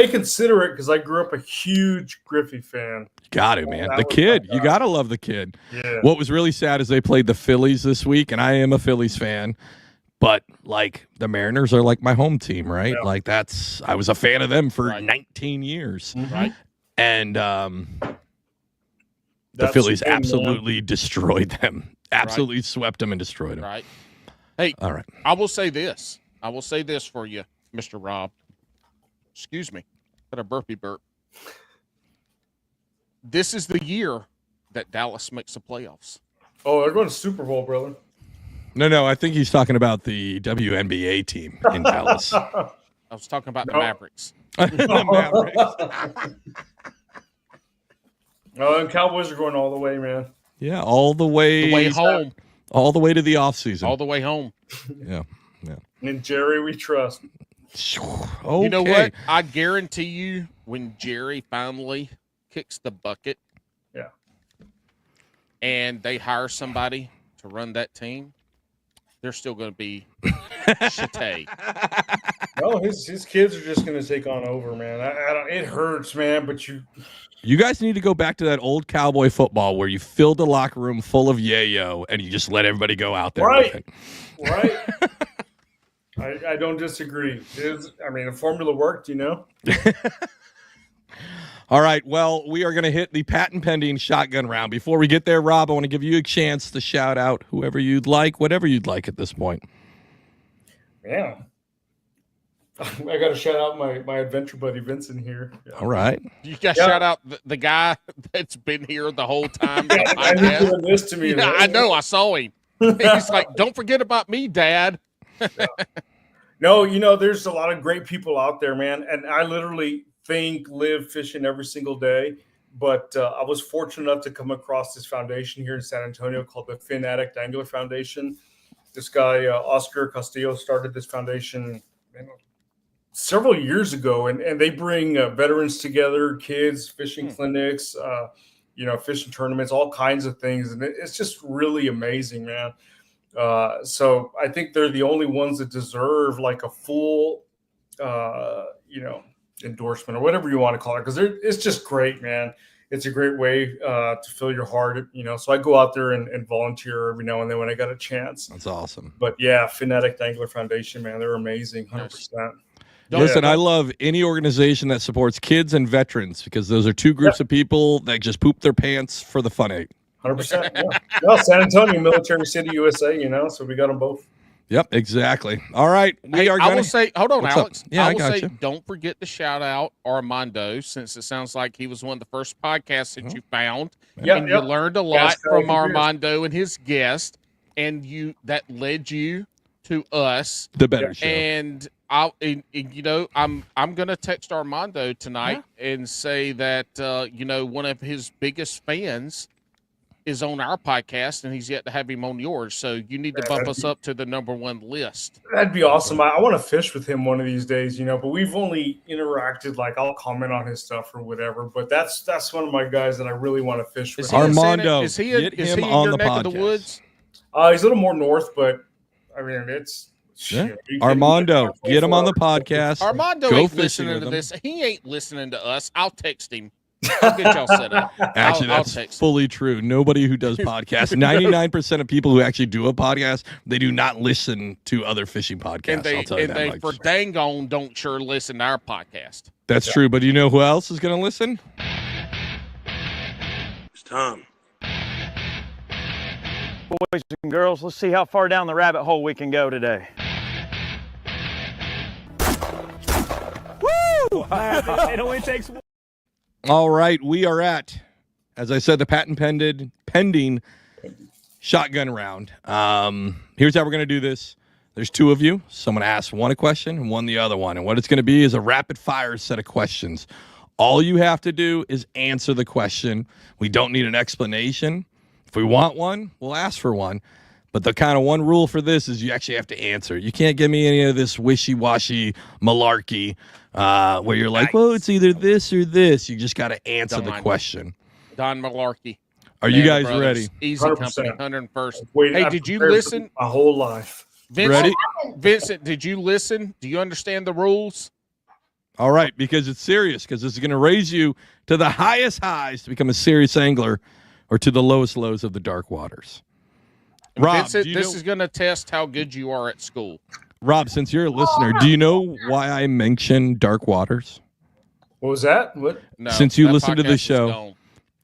consider it because I grew up a huge Griffey fan. Got it, man. The kid. You got to love the kid. Yeah. What was really sad is they played the Phillies this week, and I am a Phillies fan. But, like, the Mariners are like my home team, right? Yeah. Like, I was a fan of them for 19 years. Right. And the Phillies absolutely destroyed them. Absolutely swept them and destroyed them. Right. Hey, all right. I will say this. For you, Mr. Rob. Excuse me. Got a burpee burp. This is the year that Dallas makes the playoffs. Oh, they're going to Super Bowl, brother. No, I think he's talking about the WNBA team in Dallas. I was talking about the Mavericks. The Mavericks. Oh, and Cowboys are going all the way, man. Yeah, all the way home. All the way to the offseason. All the way home. Yeah. And Jerry, we trust. Okay. You know what? I guarantee you when Jerry finally kicks the bucket and they hire somebody to run that team, they're still going to be shitty. No, his kids are just going to take on over, man. I don't. It hurts, man. But you guys need to go back to that old cowboy football where you filled the locker room full of yayo and you just let everybody go out there. Right. With it. Right. I don't disagree. The formula worked, you know. All right. Well, we are going to hit the patent pending shotgun round. Before we get there, Rob, I want to give you a chance to shout out whoever you'd like, whatever you'd like at this point. Yeah. I got to shout out my adventure buddy Vincent here. Yeah. All right. You got to shout out the guy that's been here the whole time. And he's doing this to me. Yeah, I know. I saw him. He's like, "Don't forget about me, Dad." Yeah. No, there's a lot of great people out there, man. And I literally live fishing every single day. But I was fortunate enough to come across this foundation here in San Antonio called the Fin Addict Angler Foundation. This guy, Oscar Castillo, started this foundation several years ago. And they bring veterans together, kids, fishing clinics, fishing tournaments, all kinds of things. And it's just really amazing, man. So I think they're the only ones that deserve like a full, endorsement or whatever you want to call it. Cause it's just great, man. It's a great way to fill your heart, so I go out there and volunteer every now and then when I got a chance. That's awesome. But yeah, Fin Addict Angler Foundation, man, they're amazing. 100%. Listen, I love any organization that supports kids and veterans because those are two groups of people that just poop their pants for the fun of it. 100%. Yeah. Well, San Antonio, Military City, USA, so we got them both. Yep, exactly. All right. I will say, hold on, What's Alex. Up? Yeah, I will say, you. don't forget to shout out Armando, since it sounds like he was one of the first podcasts that you found. And you learned a lot from Armando and his guest, and that led you to us. The better show. And I'm going to text Armando tonight and say that, one of his biggest fans is on our podcast, and he's yet to have him on yours. So you need to bump us up to the #1 list. That'd be awesome. I want to fish with him one of these days, but we've only interacted. Like I'll comment on his stuff or whatever. But that's one of my guys that I really want to fish with. Armando, is he get in on your the neck podcast. of the woods? He's a little more north, but I mean it's. Yeah. Armando, get him on the podcast. Armando Go ain't listening to this. He ain't listening to us. I'll text him. I'll get y'all set up. Actually, that's fully true. Nobody who does podcasts, 99% of people who actually do a podcast, they do not listen to other fishing podcasts. I'll tell you that much. For dang on, don't sure listen to our podcast. That's true. But you know who else is going to listen? It's Tom. Boys and girls, let's see how far down the rabbit hole we can go today. Woo! It only takes one. All right, we are at, as I said, the patent pending shotgun round. Here's how we're going to do this. There's two of you. Someone asks one a question and one the other one. And what it's going to be is a rapid fire set of questions. All you have to do is answer the question. We don't need an explanation. If we want one, we'll ask for one. But the kind of one rule for this is you actually have to answer. You can't give me any of this wishy-washy malarkey where you're like, well, it's either this or this. You just got to answer the question. Don Malarkey. Are you guys ready? Easy 100%. Company, 101st. Wait, Hey, I've did you prepared for listen? my whole life? Ready? Vincent, did you listen? Do you understand the rules? All right, because it's serious, because this is going to raise you to the highest highs to become a serious angler or to the lowest lows of the dark waters. Rob, Vincent, this is going to test how good you are at school. Rob, since you're a listener, do you know why I mention dark waters? What was that? What? No, Since you that listen to the podcast is show, gone.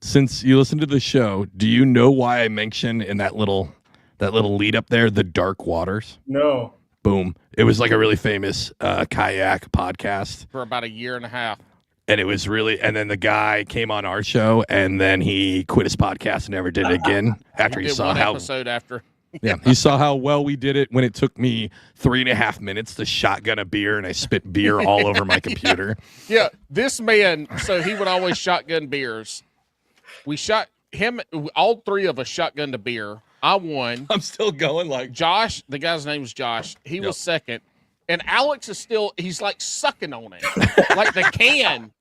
Since you listen to the show, do you know why I mention in that little lead up there the dark waters? No. Boom. It was like a really famous kayak podcast. For about a year and a half. And it was really, and then the guy came on our show, and then he quit his podcast and never did it again after he Did saw one how episode after. yeah, he saw how well we did it when it took me 3.5 minutes to shotgun a beer and I spit beer all over my computer. Yeah, this man, so he would always shotgun beers. We shot him, all three of us shotgunned a beer. I won. I'm still going like Josh, the guy's name was Josh. He was second. And Alex is still, he's like sucking on it. Like the can.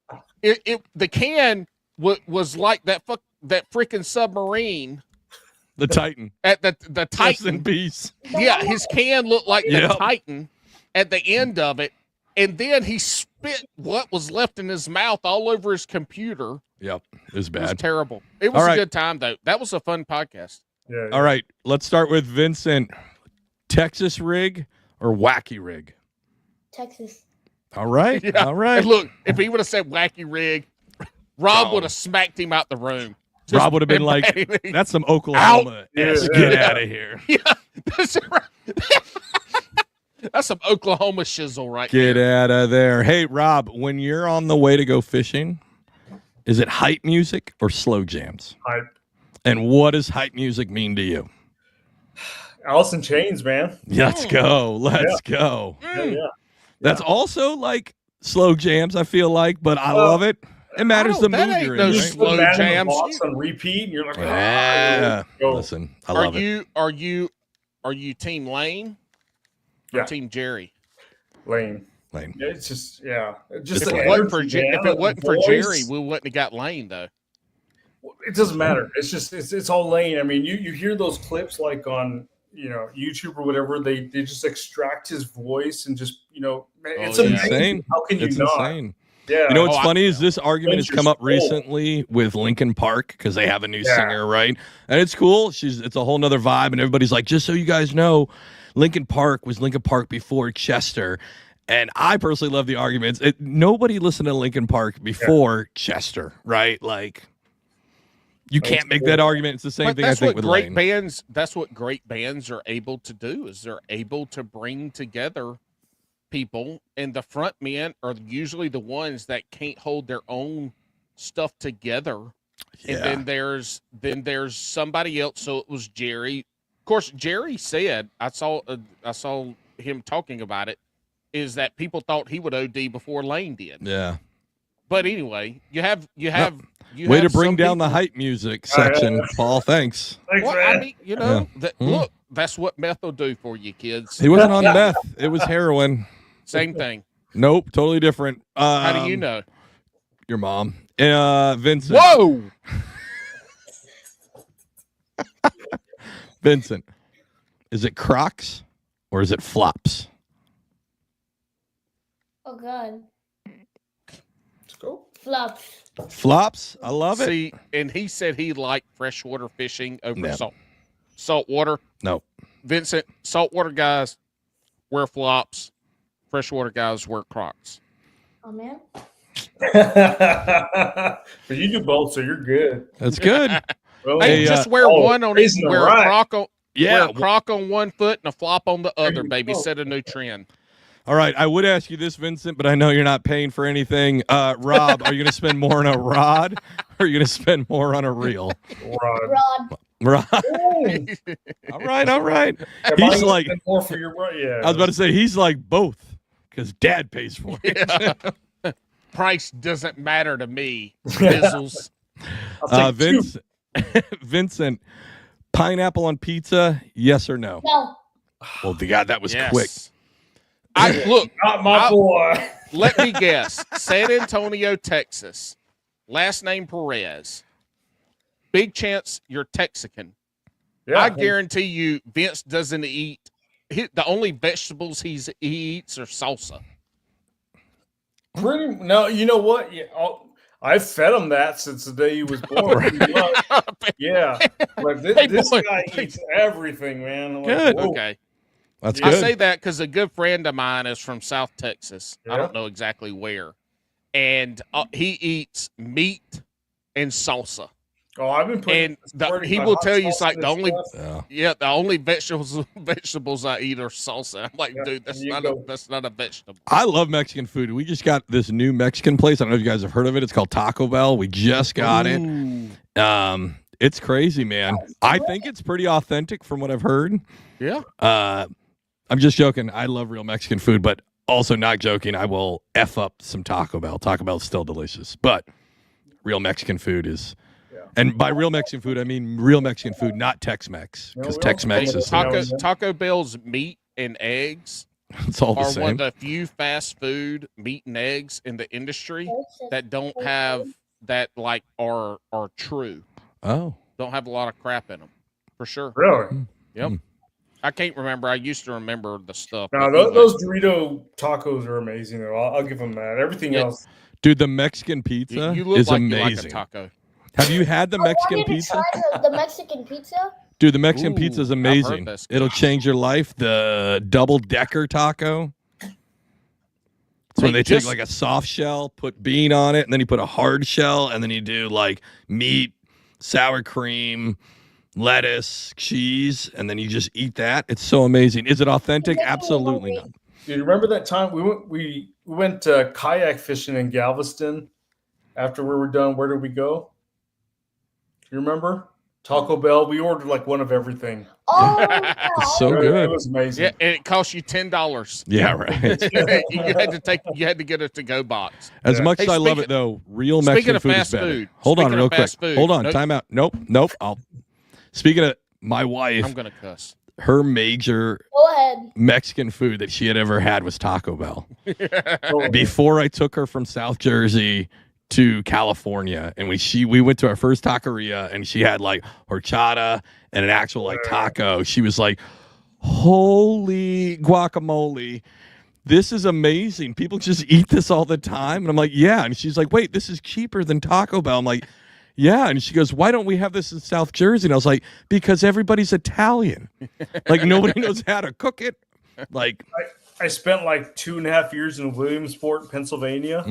The can was like that freaking submarine. the Titan. At the Rest Titan. in peace. Yeah, his can looked like the Yep. Titan at the end of it. And then he spit what was left in his mouth all over his computer. Yep, it was It was bad. terrible. It was All a right. good time, though. That was a fun podcast. Yeah. All right, let's start with Vincent. Texas rig or wacky rig? Texas. All right, Yeah. all right. And look, if he would have said wacky rig, Rob Gone. would have smacked him out the room. Rob would have been like, Just- that's some Oklahoma. Yeah. Get out of here. Yeah, that's that's some Oklahoma shizzle right Get there. out of there. Hey, Rob, when you're on the way to go fishing, is it hype music or slow jams? Hype. And what does hype music mean to you? Alice in Chains, man. Let's go. Let's go. Yeah, yeah. That's also like slow jams, I feel like, but I love it. It matters the that mood ain't you're no in. You Right? slow put Man in the jams. Box on repeat, and you're like, Yeah. go. Listen, I love it. Are you team Lane or Yeah. team Jerry? Lane. Lane. Yeah, it's just just If the it wasn't for energy, man, if it wasn't the for voice. Jerry, we wouldn't have got Lane though. It doesn't matter. It's just it's all Lane. I mean, you hear those clips like on YouTube or whatever. They just extract his voice and just it's yeah. amazing. Insane. How can you It's not? insane. Yeah. You know what's Oh, funny is this argument has Lane's come up your soul. recently with Linkin Park because they have a new Yeah. singer, right? And it's cool. It's a whole nother vibe, and everybody's like, just so you guys know, Linkin Park was Linkin Park before Chester. And I personally love the arguments. Nobody listened to Linkin Park before Chester, right? Like, you can't make that argument. It's the same But thing I that's think what with great Lane. bands. That's what great bands are able to do. Is they're able to bring together people, and the front men are usually the ones that can't hold their own stuff together. And Yeah. then there's somebody else. So it was Jerry. Of course, Jerry said I saw him talking about it. Is that people thought he would OD before Lane did? Yeah. But anyway, you have Way to have bring some down the people- hype music Oh, yeah. section, Paul. Thanks. Thanks, Well, man. I mean, that, Mm. look, that's what meth will do for you, kids. He wasn't on meth. It was heroin. Same thing. Nope, totally different. How do you know? Your mom. Vincent. Whoa! Vincent. Is it Crocs or is it flops? Oh God. Let's go. Flops. Flops? I love it. See, and he said he liked freshwater fishing over No. saltwater. No. Vincent, saltwater guys wear flops. Freshwater guys wear Crocs. Oh man. But you do both, so you're good. That's good. Well, Hey, Hey, just wear oh, one on each. raising the Wear a right. Croc on. Yeah. Wear a Croc on one foot and a flop on the other, you baby. go. Set a new trend. All right. I would ask you this, Vincent, but I know you're not paying for anything. Rob, are you going to spend more on a rod or are you going to spend more on a reel? Rod. Rod. Rod. Ooh. All right. All right. Am He's I gonna like, spend more for your rod? Yeah. I was about to say, he's like both because dad pays for it. Yeah. Price doesn't matter to me. Bizzles. I'll take two. Vincent, pineapple on pizza, yes or no? No. Well, God, that was Yes. quick. Look, Not my boy. let me guess. San Antonio, Texas. Last name Perez. Big chance you're Texican. Yeah. I guarantee you Vince doesn't eat. The only vegetables he eats are salsa. No, you know what? Yeah, I've fed him that since the day he was born. Pretty much. Yeah. But this guy eats everything, man. I'm Good. Like, Okay. That's I good. say that because a good friend of mine is from South Texas. I Yeah. don't know exactly where. And he eats meat and salsa. Oh, I've been putting. And he will tell you it's like and the only stuff. the only vegetables I eat are salsa. I'm like, Yeah, dude, that's there you not go. that's not a vegetable. I love Mexican food. We just got this new Mexican place. I don't know if you guys have heard of it. It's called Taco Bell. We just got it. It's crazy, man. I think it's pretty authentic from what I've heard. Yeah. I'm just joking. I love real Mexican food, but also not joking. I will F up some Taco Bell. Taco Bell's still delicious, but real Mexican food is. And by real Mexican food, I mean real Mexican food, not Tex-Mex, because No, Tex-Mex is Taco Bell's meat and eggs it's all the are one same. of the few fast food meat and eggs in the industry that don't have that like are true. Oh, Don't have a lot of crap in them, for sure. Really? Yep. I can't remember. I used to remember the stuff. No, but those Dorito tacos are amazing, though. I'll give them that. Everything else. dude, the Mexican pizza you look is like amazing. you like a taco. Have you had the I Mexican wanted to pizza? try the Mexican pizza. Dude, the Mexican Ooh, pizza is I've heard amazing. that's good. It'll change your life. The double-decker taco. So when Hey, they take like a soft shell, put bean on it, and then you put a hard shell, and then you do like meat, sour cream, lettuce, cheese, and then you just eat that. It's so amazing. Is it authentic? Making me Absolutely hungry. not. Do you remember that time we went kayak fishing in Galveston? After we were done, where did we go? Do you remember? Taco Bell. We ordered like one of everything. Oh, It's so It good. was amazing. Yeah, and it cost you $10. Yeah, right. you had to get a to-go box. As Yeah. much Hey, as I love speaking- it, though, real speaking Mexican of food fast is better. food, Hold on, speaking real of quick. fast food, Hold on, nope. time out. Nope. Speaking of my wife, I'm gonna cuss. her major go ahead. Mexican food that she had ever had was Taco Bell. Oh, Before I took her from South Jersey to California, and we went to our first taqueria, and she had like horchata and an actual like taco. She was like, "Holy guacamole. This is amazing. People just eat this all the time." And I'm like, "Yeah." And she's like, "Wait, this is cheaper than Taco Bell." I'm like, "Yeah." And she goes, "Why don't we have this in South Jersey?" And I was like, "Because everybody's Italian. Like nobody knows how to cook it." Like, I spent like 2.5 years in Williamsport, Pennsylvania.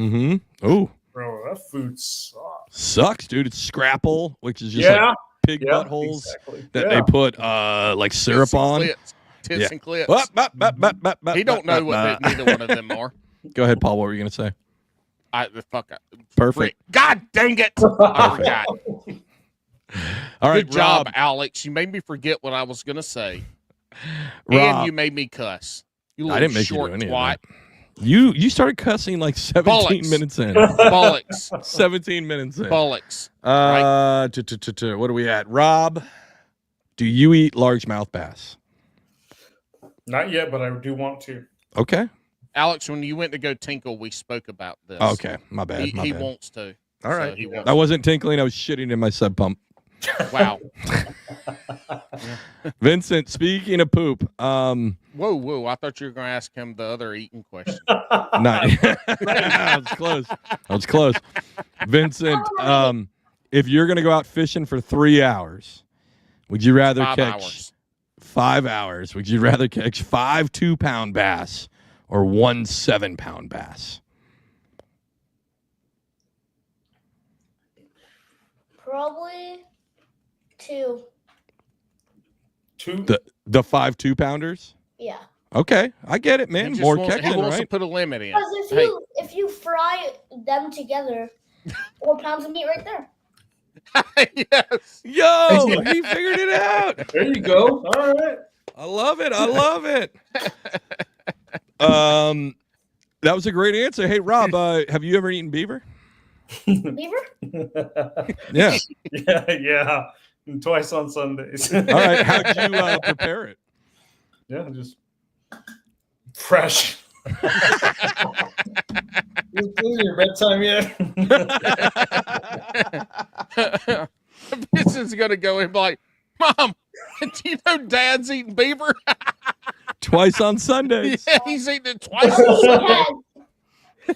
Oh, Bro, that food sucks. sucks, dude. It's scrapple, which is just like pig buttholes exactly. that they put like syrup on. Tits Yeah. and clips. He He don't know what neither one of them are. Go ahead, Paul. What were you gonna say? Perfect. Perfect. God dang it! I forgot. All right, Good job, Rob. Alex. You made me forget what I was gonna say, and Rob, you made me cuss. You I little didn't make you short do any of twat. that. You started cussing like 17 Bollocks. minutes in. Bollocks. 17 minutes in. Bollocks. What are we at? Rob, do you eat largemouth bass? Not yet, but I do want to. Okay. Alex, when you went to go tinkle, we spoke about this. Okay. My bad. He, my he bad. wants to. All right. So he wants I wasn't tinkling. I was shitting in my sub pump. Wow. Vincent, speaking of poop, Whoa. I thought you were going to ask him the other eating question. I was close. Vincent, if you're going to go out fishing for 3 hours, would you rather 5 catch hours. 5 hours? Would you rather catch 5 2-pound bass or 1 7-pound bass? Probably 2. Two. The 5 2-pounders? Yeah. Okay, I get it, He man. just More wants, catching, he wants to right? put a limit in. Because if you fry them together, 4 pounds of meat right there. Yes. Yo, he figured it out. There you go. All right. I love it. That was a great answer. Hey, Rob, have you ever eaten beaver? Beaver? Yeah. yeah. And twice on Sundays. All right. How'd you prepare it? Yeah, just fresh. Is it your bedtime yet? Vincent's gonna go and be like, Mom, do you know Dad's eating beaver? Twice on Sundays. Yeah, he's eating it twice a Sunday.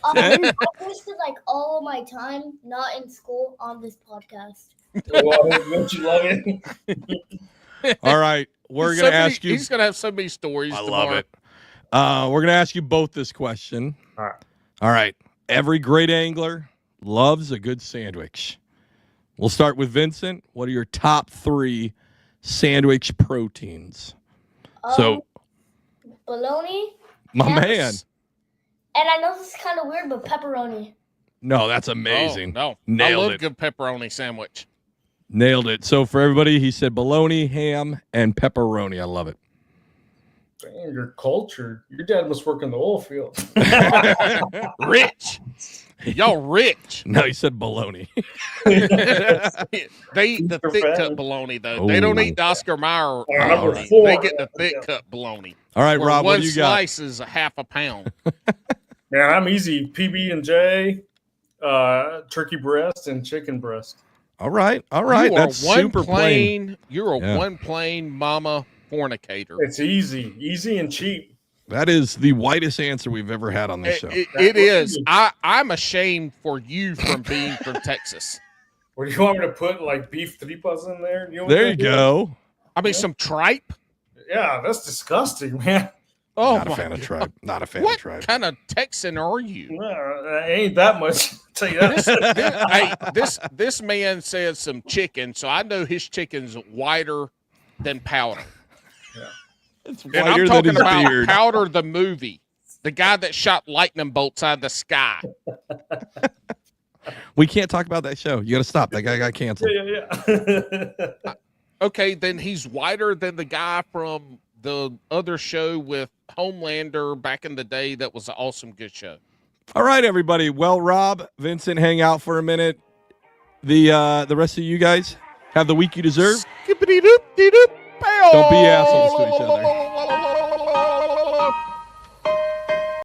I wasted like all of my time not in school on this podcast. Well, don't you love it? All right. We're going to ask you. He's gonna have so many stories. I tomorrow. love it. We're going to ask you both this question. All right. All right. Every great angler loves a good sandwich. We'll start with Vincent. What are your top 3 sandwich proteins? So, bologna, my Yes. man. and I know this is kind of weird, but pepperoni. No, that's amazing. Oh, no, Nailed I love it. good pepperoni sandwich. Nailed it. So for everybody, he said bologna, ham, and pepperoni. I love it. Dang, you're cultured. Your dad must work in the oil field. Rich, y'all rich. No, he said bologna. They eat the thick fat. cut bologna though. They don't eat the Oscar Mayer number bologna. 4. They get the thick cut bologna. All right, Where Rob, one what do you got? slice is a half a pound. Man, I'm easy. PB&J, turkey breast, and chicken breast. All right. All right. You are That's super plain. You're a Yeah. one plain mama fornicator. It's easy and cheap. That is the whitest answer we've ever had on this show. It is. I'm ashamed for you from being from Texas. What do you want me to put, like beef tripas in there? You know what There that you is? go. I mean, some tripe. Yeah, that's disgusting, man. Oh, Not a my fan of God. tribe. Not a fan What of tribe. kind of Texan are you? Ain't that much. I'll tell you that. This man said some chicken, so I know his chicken's whiter than Powder. It's And I'm whiter than talking his about beard. Powder the movie, the guy that shot lightning bolts out of the sky. We can't talk about that show. You got to stop. That guy got canceled. Yeah. Okay, then he's whiter than the guy from the other show with Homelander back in the day. That was an awesome, good show. All right, everybody. Well, Rob, Vincent, hang out for a minute. The rest of you guys have the week you deserve. Skippity-doop-de-doop, pow. Don't be assholes to each other.